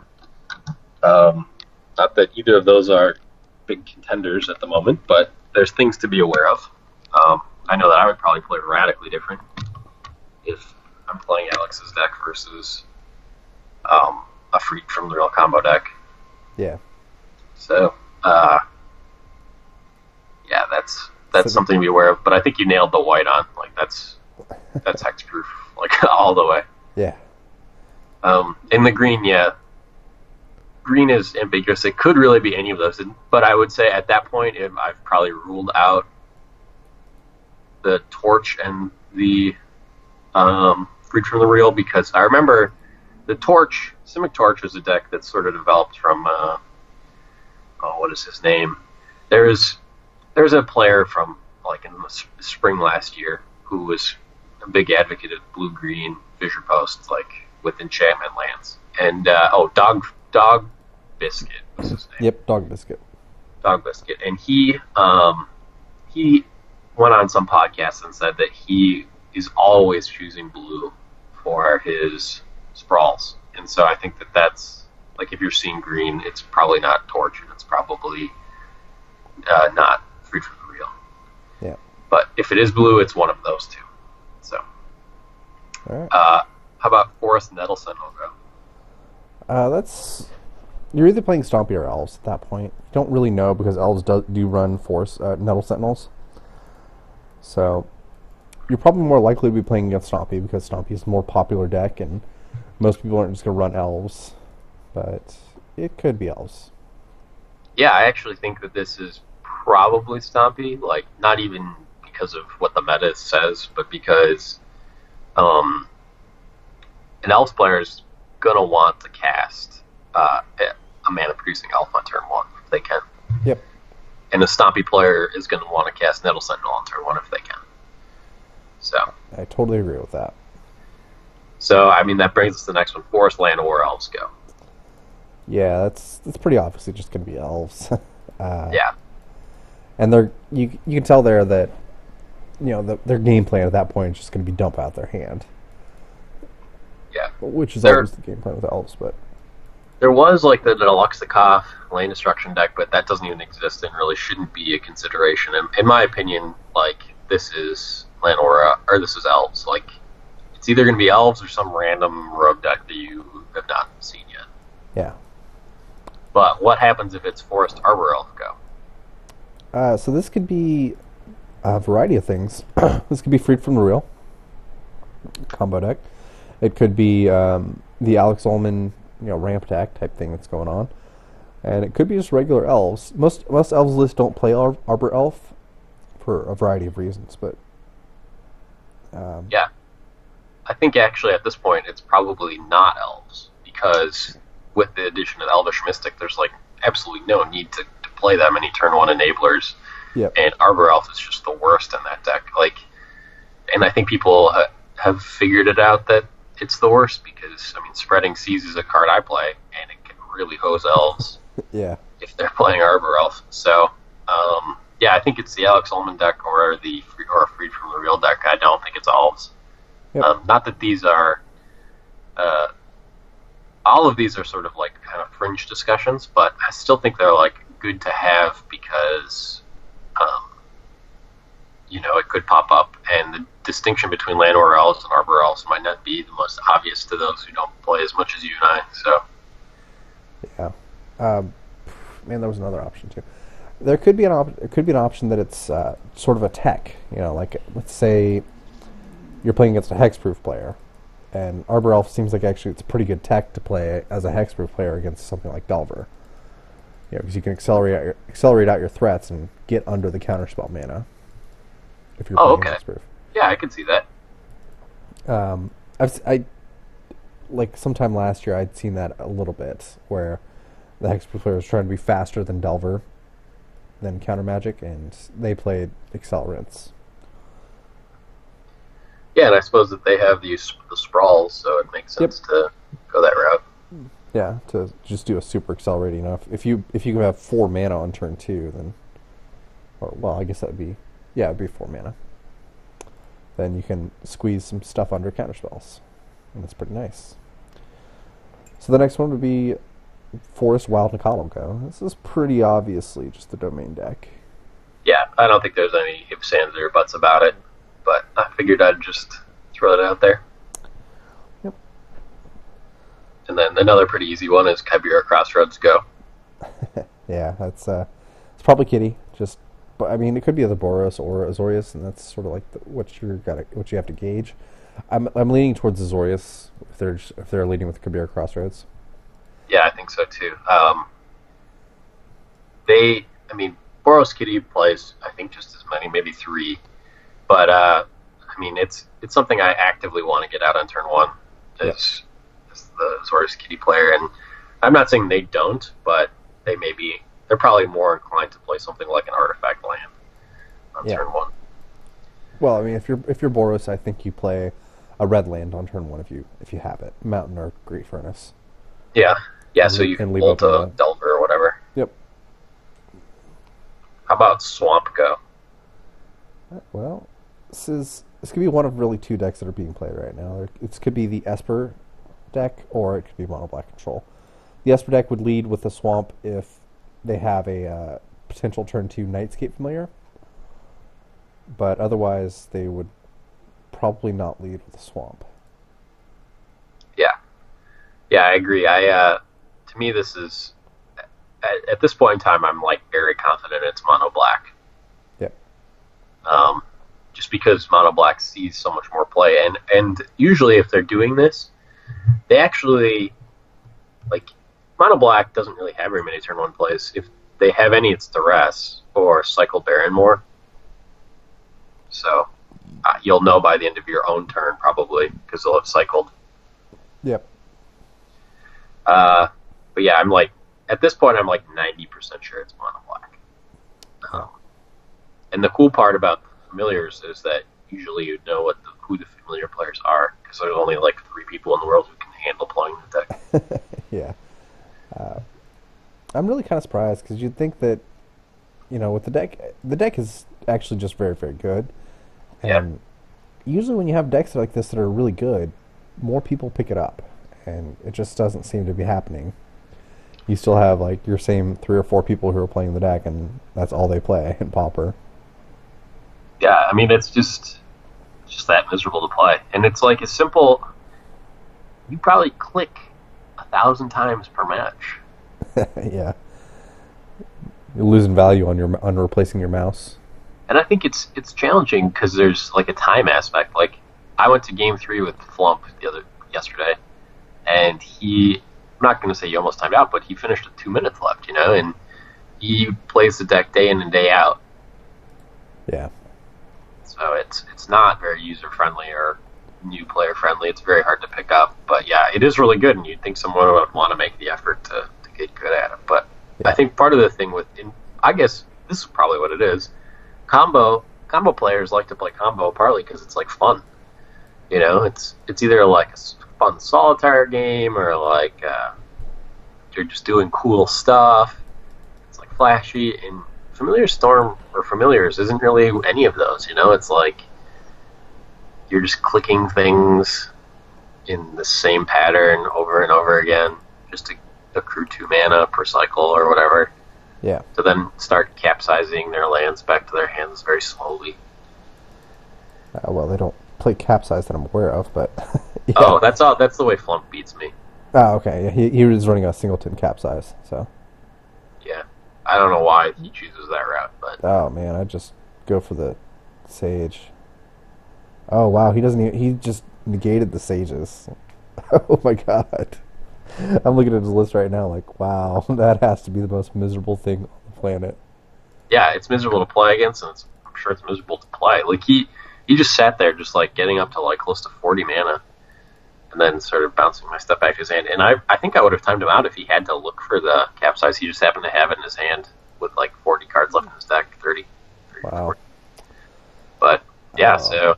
Not that either of those are big contenders at the moment, but there's things to be aware of. I know that I would probably play radically different if I'm playing Alex's deck versus a Freed from the Real combo deck. Yeah. So, yeah, that's something to be aware of. But I think you nailed the white on. Like that's hexproof, like all the way. Yeah. In the green, yeah. Green is ambiguous. It could really be any of those. But I would say at that point, I've probably ruled out the Torch and the Freed from the Real, because I remember the Torch, Simic Torch, was a deck that sort of developed from, what is his name? There's a player from like in the spring last year, who was a big advocate of blue-green fissure posts, like with enchantment lands. And Dog Biscuit was his name. Yep, Dog Biscuit. Dog Biscuit, and he went on some podcast and said that he is always choosing blue for his sprawls. And so I think that's, like, if you're seeing green, it's probably not Torch, and it's probably not Freed from the Real. Yeah. But if it is blue, it's one of those two. So, all right. How about Forest Nettle Sentinel go? You're either playing Stompy or Elves at that point. You don't really know because Elves do run Forest Nettle Sentinels. So you're probably more likely to be playing against Stompy because Stompy is a more popular deck, and most people aren't just going to run Elves. But it could be Elves. Yeah, I actually think that this is probably Stompy. Like, not even because of what the meta says, but because an Elves player is going to want to cast a mana-producing Elf on turn 1 if they can. Yep. And a Stompy player is going to want to cast Nettle Sentinel on turn 1 if they can. So I totally agree with that. So, I mean, that brings us to the next one. Forest, Land, or Elves go. Yeah, that's pretty obviously just going to be Elves. Yeah. And you can tell there that, their game plan at that point is just going to be dump out their hand. Yeah. Which is always the game plan with Elves, but... There was, like, the Deluxe Lane Destruction deck, but that doesn't even exist and really shouldn't be a consideration. In my opinion, like, this is Lanora, or this is Elves. Like, it's either going to be Elves or some random rogue deck that you have not seen yet. Yeah. But what happens if it's Forest, Arbor, Elf go? So this could be a variety of things. This could be Freed from the Real combo deck. It could be the Alex Ullman, ramp attack type thing that's going on, and it could be just regular Elves. Most Elves lists don't play Arbor Elf for a variety of reasons, but yeah, I think actually at this point it's probably not Elves, because with the addition of Elvish Mystic, there's like absolutely no need to play that many turn 1 enablers. Yep. And Arbor Elf is just the worst in that deck. Like, and I think people have figured it out that it's the worst because, I mean, Spreading Seas is a card I play, and it can really hose Elves. Yeah. If they're playing Arbor Elf. So, yeah, I think it's the Alex Ullman deck or a Freed from the Real deck. I don't think it's Elves. Yep. Not that these are... all of these are sort of like kind of fringe discussions, but I still think they're like good to have because, it could pop up, and the distinction between Lanor Elves and Arbor Elves might not be the most obvious to those who don't play as much as you and I. So, yeah, man, there was another option too. There could be an option that it's sort of a tech. Like let's say you're playing against a hexproof player, and Arbor Elf seems like actually it's a pretty good tech to play as a hexproof player against something like Delver. Because you can accelerate out your threats and get under the counterspell mana. If you're playing hexproof. Yeah, I can see that. I like sometime last year I'd seen that a little bit where the hexproof player was trying to be faster than Delver, than counter magic, and they played accelerants. Yeah, and I suppose that they have the sprawls, so it makes sense to go that route. Yeah, to just do a super accelerating enough. If you have 4 mana on turn 2, then, I guess that'd be 4 mana. Then you can squeeze some stuff under counterspells, and that's pretty nice. So the next one would be Forest, Wild, and Go. This is pretty obviously just the domain deck. Yeah, I don't think there's any ifs, ands, or buts about it, but I figured I'd just throw it out there. Yep. And then another pretty easy one is Kybera Crossroads Go. Yeah, it's probably Kitty. But I mean, it could be either Boros or Azorius, and that's sort of like what you have to gauge. I'm leaning towards Azorius if they're leading with Kybera Crossroads. Yeah, I think so too. Boros Kitty plays I think just as many, maybe 3, but it's something I actively want to get out on turn 1 as the Azorius Kitty player, and I'm not saying they don't, but they're probably more inclined to play something like an artifact land on turn 1. Well, I mean, if you're Boros, I think you play a red land on turn one if you have it, Mountain or Great Furnace, Yeah, yeah. and So you and leave bolt open a the. Delver or whatever. Yep. How about Swamp Go? Well, this could be one of really two decks that are being played right now. It could be the Esper deck, or it could be Mono Black Control. The Esper deck would lead with the Swamp if they have a potential turn 2 Nightscape Familiar, but otherwise they would probably not lead with the Swamp. Yeah, yeah, I agree. To me, this is at this point in time, I'm like very confident it's Mono Black. Yep. Just because Mono Black sees so much more play, and usually if they're doing this, they actually like Mono Black doesn't really have very many turn 1 plays. If they have any, it's Duress or Cycle Baron more. So you'll know by the end of your own turn probably because they'll have cycled. Yep. But yeah, I'm like at this point I'm like 90% sure it's Mono Black. And the cool part about the familiars is that usually you know who the familiar players are because there's only like 3 people in the world who can handle playing the deck. Yeah. I'm really kind of surprised because you'd think that, with the deck is actually just very, very good. And usually when you have decks like this that are really good, more people pick it up. And it just doesn't seem to be happening. You still have like your same 3 or 4 people who are playing the deck, and that's all they play in Pauper. Yeah, I mean it's just that miserable to play, and it's like a simple. You probably click 1,000 times per match. Yeah, you're losing value on replacing your mouse. And I think it's challenging because there's like a time aspect. Like I went to game 3 with Flump yesterday, and I'm not going to say he almost timed out, but he finished with 2 minutes left, and he plays the deck day in and day out. Yeah. So it's not very user friendly or new player friendly. It's very hard to pick up, but yeah, it is really good, and you'd think someone would want to make the effort to get good at it. But yeah. I think part of the thing I guess this is probably what it is. Combo players like to play combo partly because it's like fun. It's either like a fun solitaire game or like you're just doing cool stuff. It's like flashy, and Familiar Storm or Familiars isn't really any of those. It's like you're just clicking things in the same pattern over and over again just to accrue 2 mana per cycle or whatever. Yeah. To then start capsizing their lands back to their hands very slowly. Well, they don't play Capsize that I'm aware of, but yeah. Oh, that's the way Flump beats me. Oh, okay. Yeah, he was running a singleton Capsize, so. Yeah. I don't know why he chooses that route, but oh man, I just go for the Sage. Oh wow, he just negated the Sages. Oh my god. I'm looking at his list right now like, wow, that has to be the most miserable thing on the planet. Yeah, it's miserable to play against, and I'm sure it's miserable to play. Like he just sat there just like getting up to like close to 40 mana and then started bouncing my stuff back to his hand. And I think I would have timed him out if he had to look for the Capsize. He just happened to have it in his hand with like 40 cards left in his deck, 30 wow. 40. But yeah, so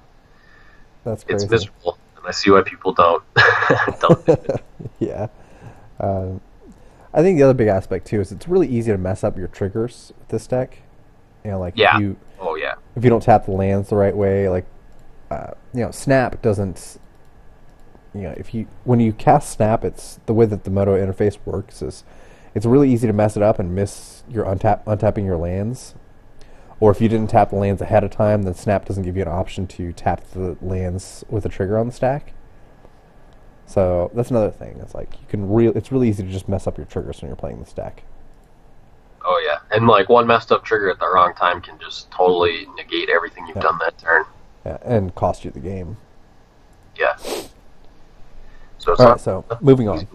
that's crazy. It's miserable, and I see why people don't do it. Yeah. I think the other big aspect too is it's really easy to mess up your triggers with this deck. Yeah. If you don't tap the lands the right way, like Snap doesn't. When you cast Snap, it's the way that the Moto interface works is it's really easy to mess it up and miss your untapping your lands. Or if you didn't tap the lands ahead of time, then Snap doesn't give you an option to tap the lands with a trigger on the stack. So that's another thing. It's like it's really easy to just mess up your triggers when you're playing this deck. Oh yeah, and like one messed up trigger at the wrong time can just totally negate everything you've done that turn. Yeah, and cost you the game. Yeah. So so moving on.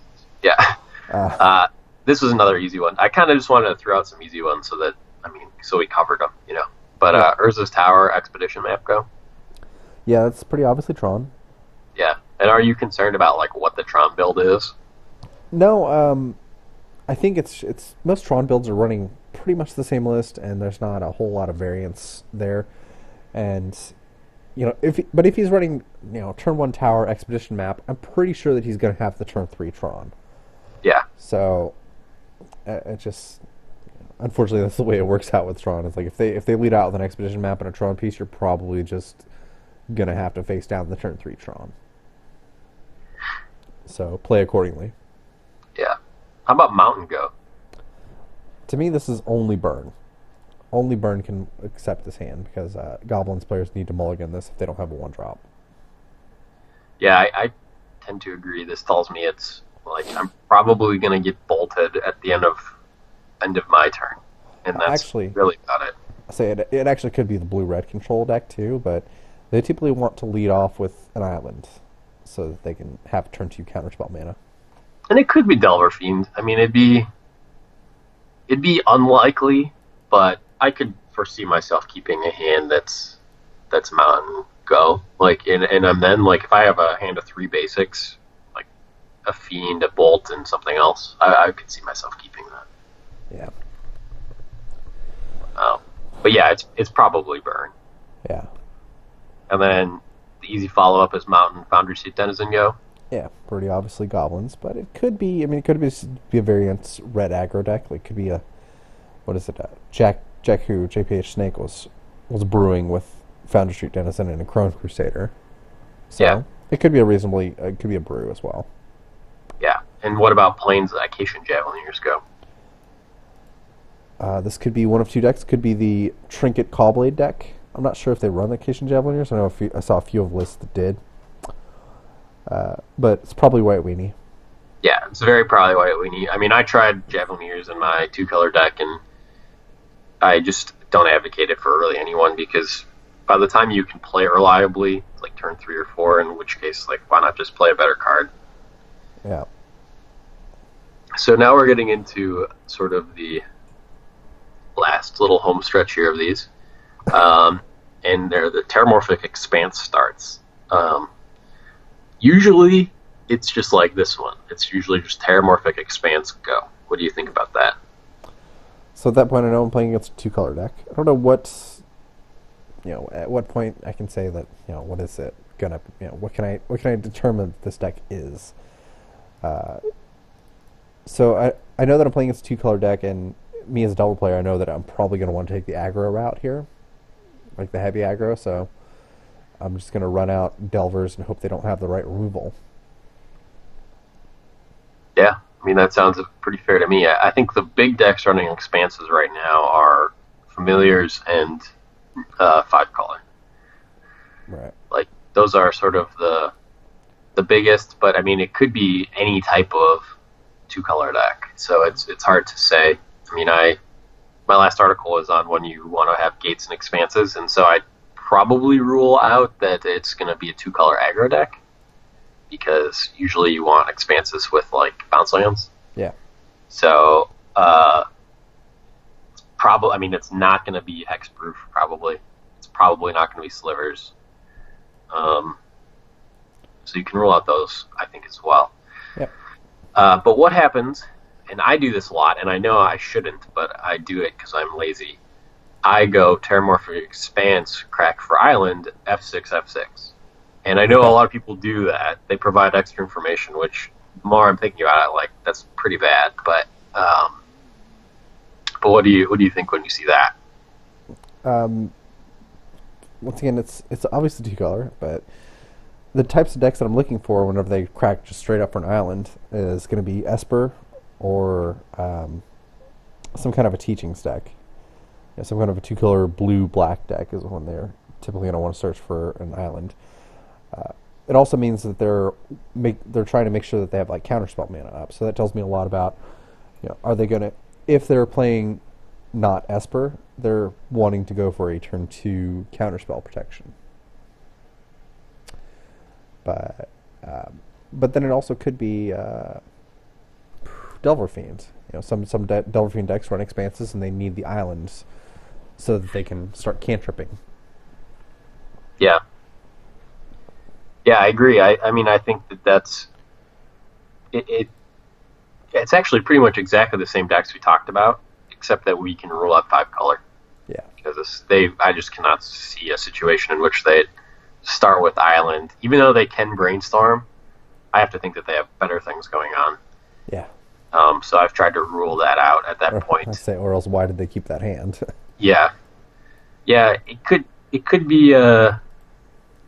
Yeah. This was another easy one. I kind of just wanted to throw out some easy ones so we covered them, But Urza's Tower Expedition map go. Yeah, that's pretty obviously Tron. Yeah. And are you concerned about like what the Tron build is? No, I think it's most Tron builds are running pretty much the same list, and there's not a whole lot of variance there. And But if he's running, turn 1 tower expedition map, I'm pretty sure that he's going to have the turn 3 Tron. Yeah. So, it just, unfortunately, that's the way it works out with Tron. It's like if they lead out with an expedition map and a Tron piece, you're probably just going to have to face down the turn 3 Tron. So, play accordingly. Yeah. How about Mountain Go? To me, this is only burn. Only burn can accept this hand because Goblins players need to mulligan this if they don't have a 1-drop. Yeah, I tend to agree. This tells me it's like I'm probably going to get bolted at the end of my turn, and that's actually really about it. Say it actually could be the blue-red control deck too, but they typically want to lead off with an island so that they can have turn 2 counterspell mana. And it could be Delver Fiend. I mean, it'd be unlikely, but I could foresee myself keeping a hand that's Mountain Go. Like, and then like if I have a hand of 3 basics, like a Fiend, a Bolt, and something else, I could see myself keeping that. Yeah. But yeah, it's probably burn. Yeah. And then the easy follow up is Mountain Foundry Seat Denizen Go. Yeah, pretty obviously Goblins, but it could be. I mean, it could be a variant red aggro deck. Like, it could be a Jack who JPH Snake was brewing with Foundry Street Denizen and a Crone Crusader. So yeah, it could be it could be a brew as well. Yeah, and what about Plains Acacian Javelineers Go? This could be one of 2 decks. Could be the Trinket Callblade deck. I'm not sure if they run the Acacian Javelineers. I saw a few of the lists that did. But it's probably White Weenie. Yeah, it's very probably White Weenie. I mean, I tried Javelineers in my 2-color deck, and I just don't advocate it for really anyone because by the time you can play it reliably, it's like turn 3 or 4, in which case, like, why not just play a better card? Yeah. So now we're getting into sort of the last little home stretch here of these. And the Terramorphic Expanse starts. Usually, it's just like this one. It's usually just Terramorphic Expanse Go. What do you think about that? So at that point, I know I'm playing against a 2-color deck. I don't know at what point I can say that, what is it gonna, what can I determine that this deck is? So I know that I'm playing against a 2-color deck, and me as a double player, I know that I'm probably going to want to take the aggro route here, like the heavy aggro, so I'm just going to run out Delvers and hope they don't have the right removal. Yeah, I mean, that sounds pretty fair to me. I think the big decks running Expanses right now are Familiars and 5-color. Right. Like, those are sort of the biggest, but I mean, it could be any type of 2-color deck, so it's hard to say. I mean, my last article was on when you want to have gates and expanses, and so I'd probably rule out that it's going to be a 2-color aggro deck, because usually you want expanses with, like, bounce lands. Yeah. So, it's not going to be hexproof, probably. It's probably not going to be slivers. So you can rule out those, I think, as well. Yep. But what happens, and I do this a lot, and I know I shouldn't, but I do it because I'm lazy. I go Terramorphic Expanse, Crack for Island, F6, F6. And I know a lot of people do that. They provide extra information, which, the more I'm thinking about it, like, that's pretty bad. But what do you think when you see that? Once again, it's obviously 2-color, but the types of decks that I'm looking for whenever they crack just straight up for an island is going to be Esper or some kind of a Teachings deck. Some kind of a 2-color blue-black deck is when they're typically going to want to search for an island. It also means that they're trying to make sure that they have, like, counterspell mana up. So that tells me a lot about, are they going to, if they're playing not Esper, they're wanting to go for a turn 2 counterspell protection. But then it also could be Delver Fiend. Some Delver Fiend decks run expanses and they need the islands so that they can start cantripping. Yeah. Yeah, I agree. I mean, I think that's it. It's actually pretty much exactly the same decks we talked about, except that we can rule out 5-color. Yeah. Because I just cannot see a situation in which start with Island. Even though they can brainstorm, I have to think that they have better things going on. Yeah. So I've tried to rule that out at that I point. say, or else why did they keep that hand? Yeah, yeah. It could be a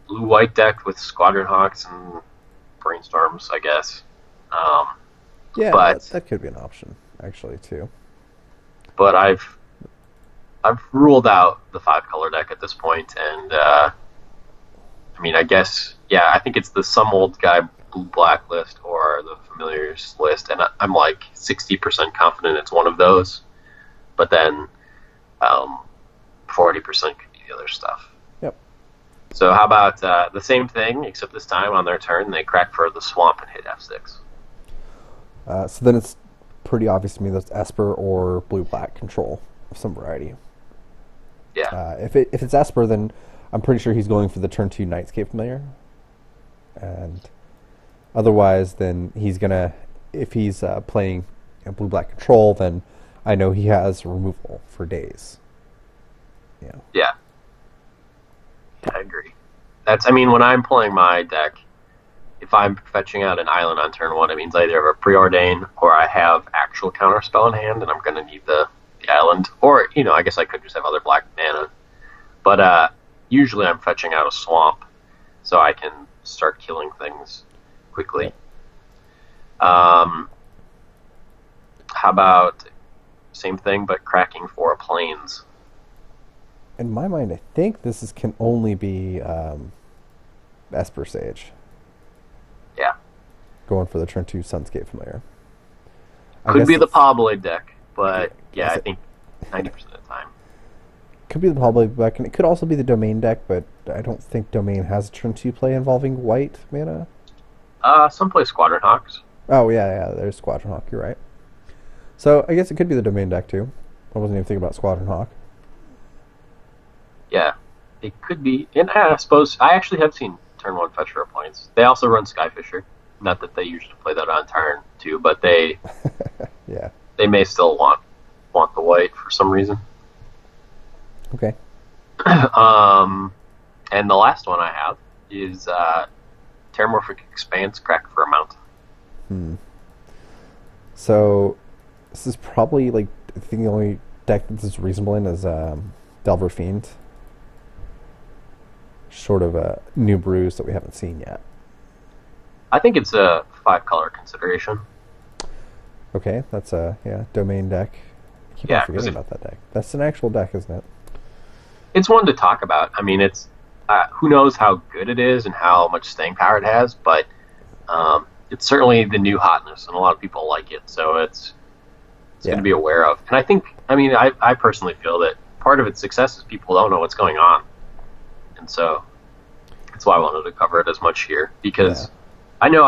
blue-white deck with Squadron Hawks and brainstorms, I guess. Yeah, but that could be an option actually too. but I've ruled out the 5-color deck at this point, and I mean, I guess, yeah, I think it's the some old guy blue-black list or the familiars list, and I'm like 60% confident it's one of those, but then 40% could be the other stuff. Yep. So how about the same thing, except this time on their turn they crack for the swamp and hit F6. So then it's pretty obvious to me that's Esper or blue-black control of some variety. Yeah. If it's Esper, then I'm pretty sure he's going for the turn 2 Nightscape Familiar. And otherwise, then he's gonna, if he's playing blue-black control, then I know he has removal for days. Yeah. Yeah. Yeah, I agree. I mean, when I'm playing my deck, if I'm fetching out an island on turn 1, it means I either have a preordain or I have actual counterspell in hand, and I'm going to need the island. Or, I guess I could just have other black mana. But usually I'm fetching out a swamp, so I can start killing things quickly. How about same thing, but cracking for plains? In my mind, I think this can only be Esper Sage. Yeah. Going for the turn 2 Sunscape Familiar. Could be the Pawblade deck, but yeah, I think 90% of the time. Could be the Pawblade deck, and it could also be the Domain deck, but I don't think Domain has a turn 2 play involving white mana. Some play Squadron Hawks. Oh, yeah, there's Squadron Hawk, you're right. So I guess it could be the Domain deck, too. I wasn't even thinking about Squadron Hawk. Yeah, it could be. And I suppose I actually have seen turn 1 fetch for points. They also run Skyfisher. Not that they usually play that on turn 2, but they yeah, they may still want the white for some reason. Okay. And the last one I have is Terramorphic Expanse, crack for a mountain. So this is probably, like, I think the only deck that this is reasonable in is Delver Fiend. Sort of a new brews that we haven't seen yet. I think it's a 5-color consideration. Okay, that's a Domain deck. I keep on forgetting about that deck. That's an actual deck, isn't it? It's one to talk about. I mean, it's who knows how good it is and how much staying power it has, but it's certainly the new hotness, and a lot of people like it, so it's going to be aware of. And I think, I personally feel that part of its success is people don't know what's going on, and so that's why I wanted to cover it as much here, because I know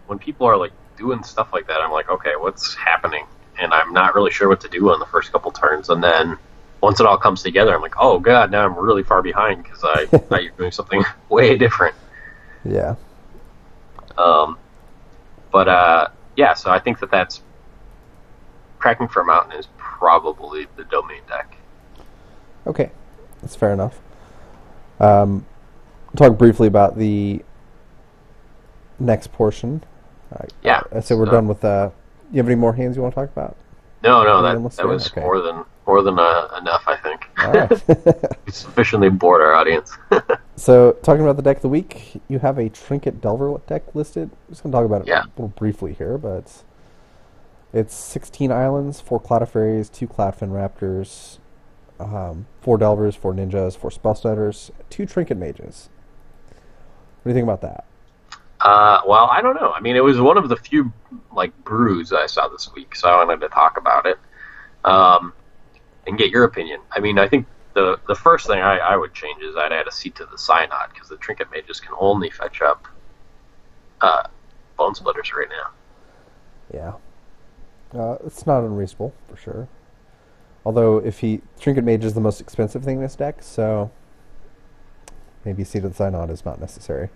when people are doing stuff like that, I'm like, okay, what's happening? And I'm not really sure what to do on the first couple turns, and then once it all comes together, I'm like, oh god, now I'm really far behind because I thought you were doing something way different. Yeah. So I think that's cracking for a mountain is probably the Domain deck. Okay, that's fair enough. Talk briefly about the next portion. So we're done with. You have any more hands you want to talk about? No, that was okay. more than enough, I think. All right. We sufficiently bored our audience. So, talking about the deck of the week, you have a Trinket Delver deck listed. I'm just going to talk about it a little briefly here, but it's 16 islands, 4 Cloudifairies, 2 Cloudfin Raptors, 4 Delvers, 4 Ninjas, 4 Spellstutters, 2 Trinket Mages. What do you think about that? Well, I don't know. I mean, it was one of the few brews I saw this week, so I wanted to talk about it and get your opinion. I mean, I think the first thing I would change is I'd add a seat to the Synod, because the Trinket Mages can only fetch up Bone Splitters right now. Yeah. It's not unreasonable, for sure. Although, Trinket Mage is the most expensive thing in this deck, so maybe seat to the Synod is not necessary.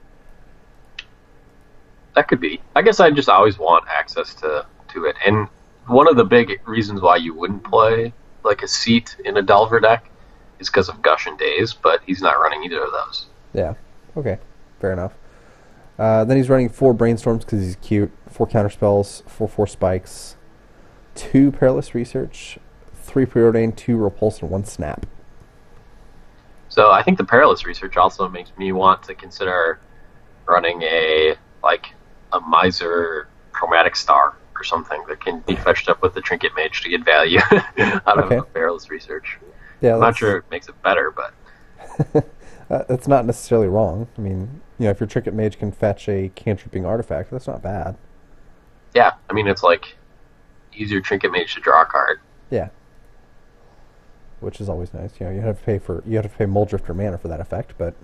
That could be. I guess I just always want access to it. And one of the big reasons why you wouldn't play a seat in a Delver deck is because of Gush and Daze, but he's not running either of those. Yeah. Okay, fair enough. Then he's running 4 brainstorms because he's cute, 4 counterspells, 4 spikes, 2 perilous research, 3 preordained, 2 repulse, and 1 snap. So I think the perilous research also makes me want to consider running a miser chromatic star or something that can be fetched up with the trinket mage to get value out of the perilous research. Yeah, I'm not sure it makes it better, but that's not necessarily wrong. I mean, if your trinket mage can fetch a cantripping artifact, that's not bad. Yeah, I mean it's like use your trinket mage to draw a card. Yeah, which is always nice. You have to pay Muldrifter mana for that effect, but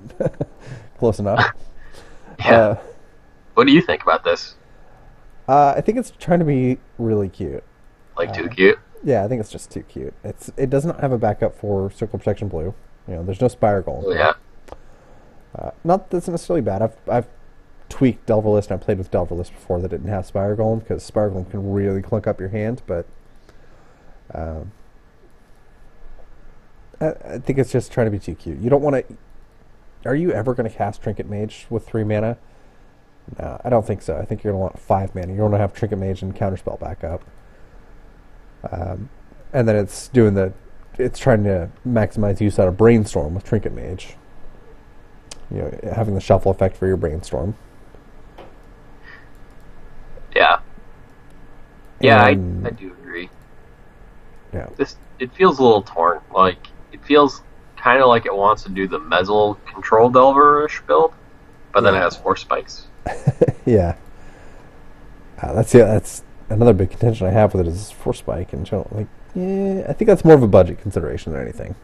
close enough. Yeah. What do you think about this? I think it's trying to be really cute. Like too cute? Yeah, I think it's just too cute. It doesn't have a backup for Circle Protection Blue. There's no Spire Golem. Oh, yeah. Not that's necessarily bad. I've tweaked Delver List, and I played with Delver List before that didn't have Spire Golem, because Spire Golem can really clunk up your hand, but I think it's just trying to be too cute. You don't want to... Are you ever going to cast Trinket Mage with 3 mana? No, I don't think so. I think you're going to want 5 mana. You're going to have Trinket Mage and Counterspell backup. And then it's trying to maximize use out of Brainstorm with Trinket Mage. Having the shuffle effect for your Brainstorm. Yeah. Yeah, I do agree. Yeah. It feels a little torn. Like, it feels kind of like it wants to do the Mezzle Control Delver-ish build, but then it has 4 spikes. Yeah. That's another big contention I have with it is 4 spike, and I think that's more of a budget consideration than anything.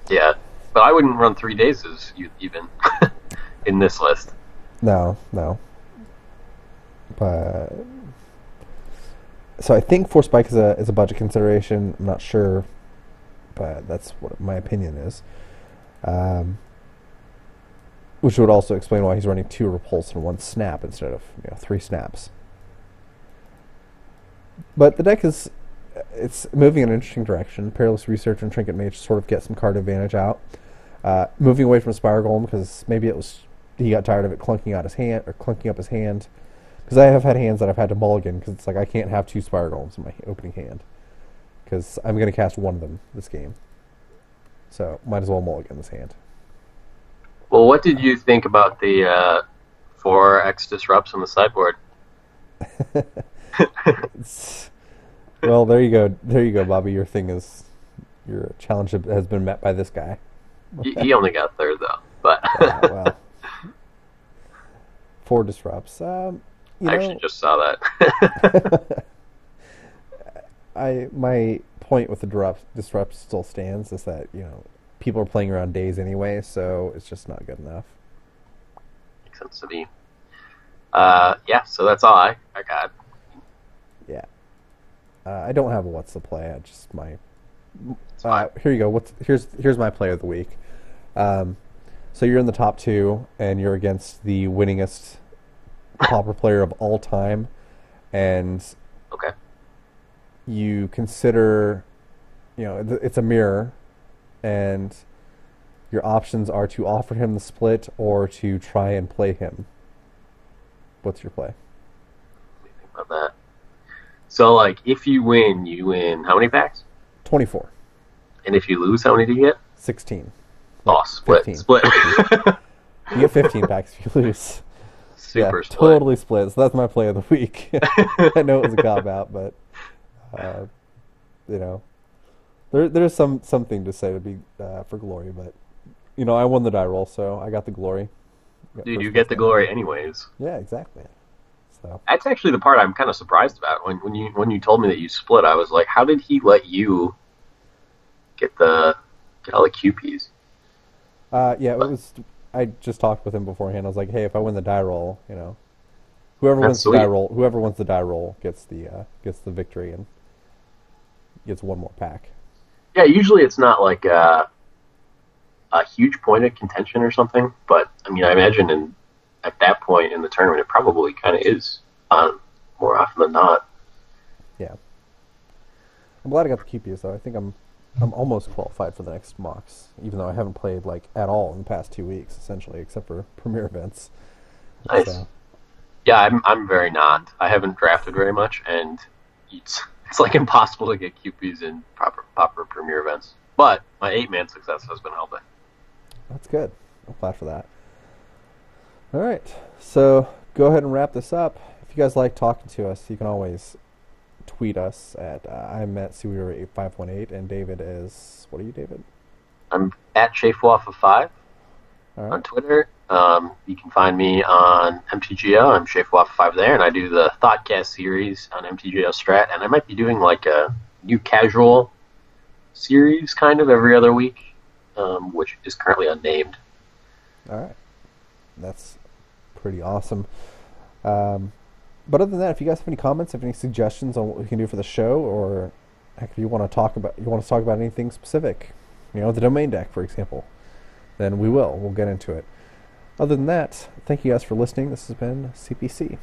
Yeah, but I wouldn't run 3 Dazes even in this list. No. But so I think 4 spike is a budget consideration. I'm not sure, but that's what my opinion is. Which would also explain why he's running 2 repulse and 1 snap instead of 3 snaps. But the deck it's moving in an interesting direction. Perilous Research and Trinket Mage sort of get some card advantage out. Moving away from Spire Golem because maybe he got tired of it clunking up his hand. Because I have had hands that I've had to mulligan because it's like I can't have 2 Spire Golems in my opening hand because I'm going to cast one of them this game. So might as well mulligan this hand. Well, what did you think about the 4X disrupts on the sideboard? Well, there you go, Bobby. Your challenge has been met by this guy. He only got 3rd though, but well, 4 disrupts. I actually just saw that. My point with the disrupt still stands is that people are playing around days anyway, so it's just not good enough. Makes sense to me. Yeah, so that's all I got. Yeah. I don't have a what's the play. Here you go. Here's my play of the week. So you're in the top 2, and you're against the winningest Pauper player of all time, and okay, you consider, it's a mirror, and your options are to offer him the split or to try and play him. What's your play? Let me think about that. So, if you win how many packs? 24. And if you lose, how many do you get? 16. Oh, split. 15. Split. 15. You get 15 packs if you lose. Super split. Totally split. So that's my play of the week. I know it was a cop-out, but, there's something to say to be for glory, but, I won the die roll, so I got the glory. Dude, you get the glory anyways. Yeah, exactly. So that's actually the part I'm kind of surprised about. When you told me that you split, I was like, how did he let you get all the QPs? Yeah, it was. I just talked with him beforehand. I was like, hey, if I win the die roll, whoever wins the die roll gets the victory and gets one more pack. Yeah, usually it's not like a huge point of contention or something, but I mean, I imagine at that point in the tournament, it probably kind of is more often than not. Yeah, I'm glad I got the QPs though. I think I'm I'm almost qualified for the next mocks, even though I haven't played like at all in the past 2 weeks, essentially, except for premier events. Nice. So Yeah, I'm very not. I haven't drafted very much, and it's like impossible to get QPs in proper premier events. But my 8-man success has been helping. that's good. I'm glad for that. All right, so go ahead and wrap this up. If you guys like talking to us, you can always tweet us at I'm at Seaweaver8518, and David is, what are you, David? I'm at Shafwaff5 All on right. Twitter. You can find me on MTGO. I'm Shafwaff5 there, and I do the Thoughtcast series on MTGO Strat, and I might be doing like a new casual series kind of every other week, which is currently unnamed. All right. That's pretty awesome. But other than that, if you guys have any comments, have any suggestions on what we can do for the show, or heck, if you want to talk about anything specific, the domain deck, for example, then we'll get into it. Other than that, thank you guys for listening. This has been CPC.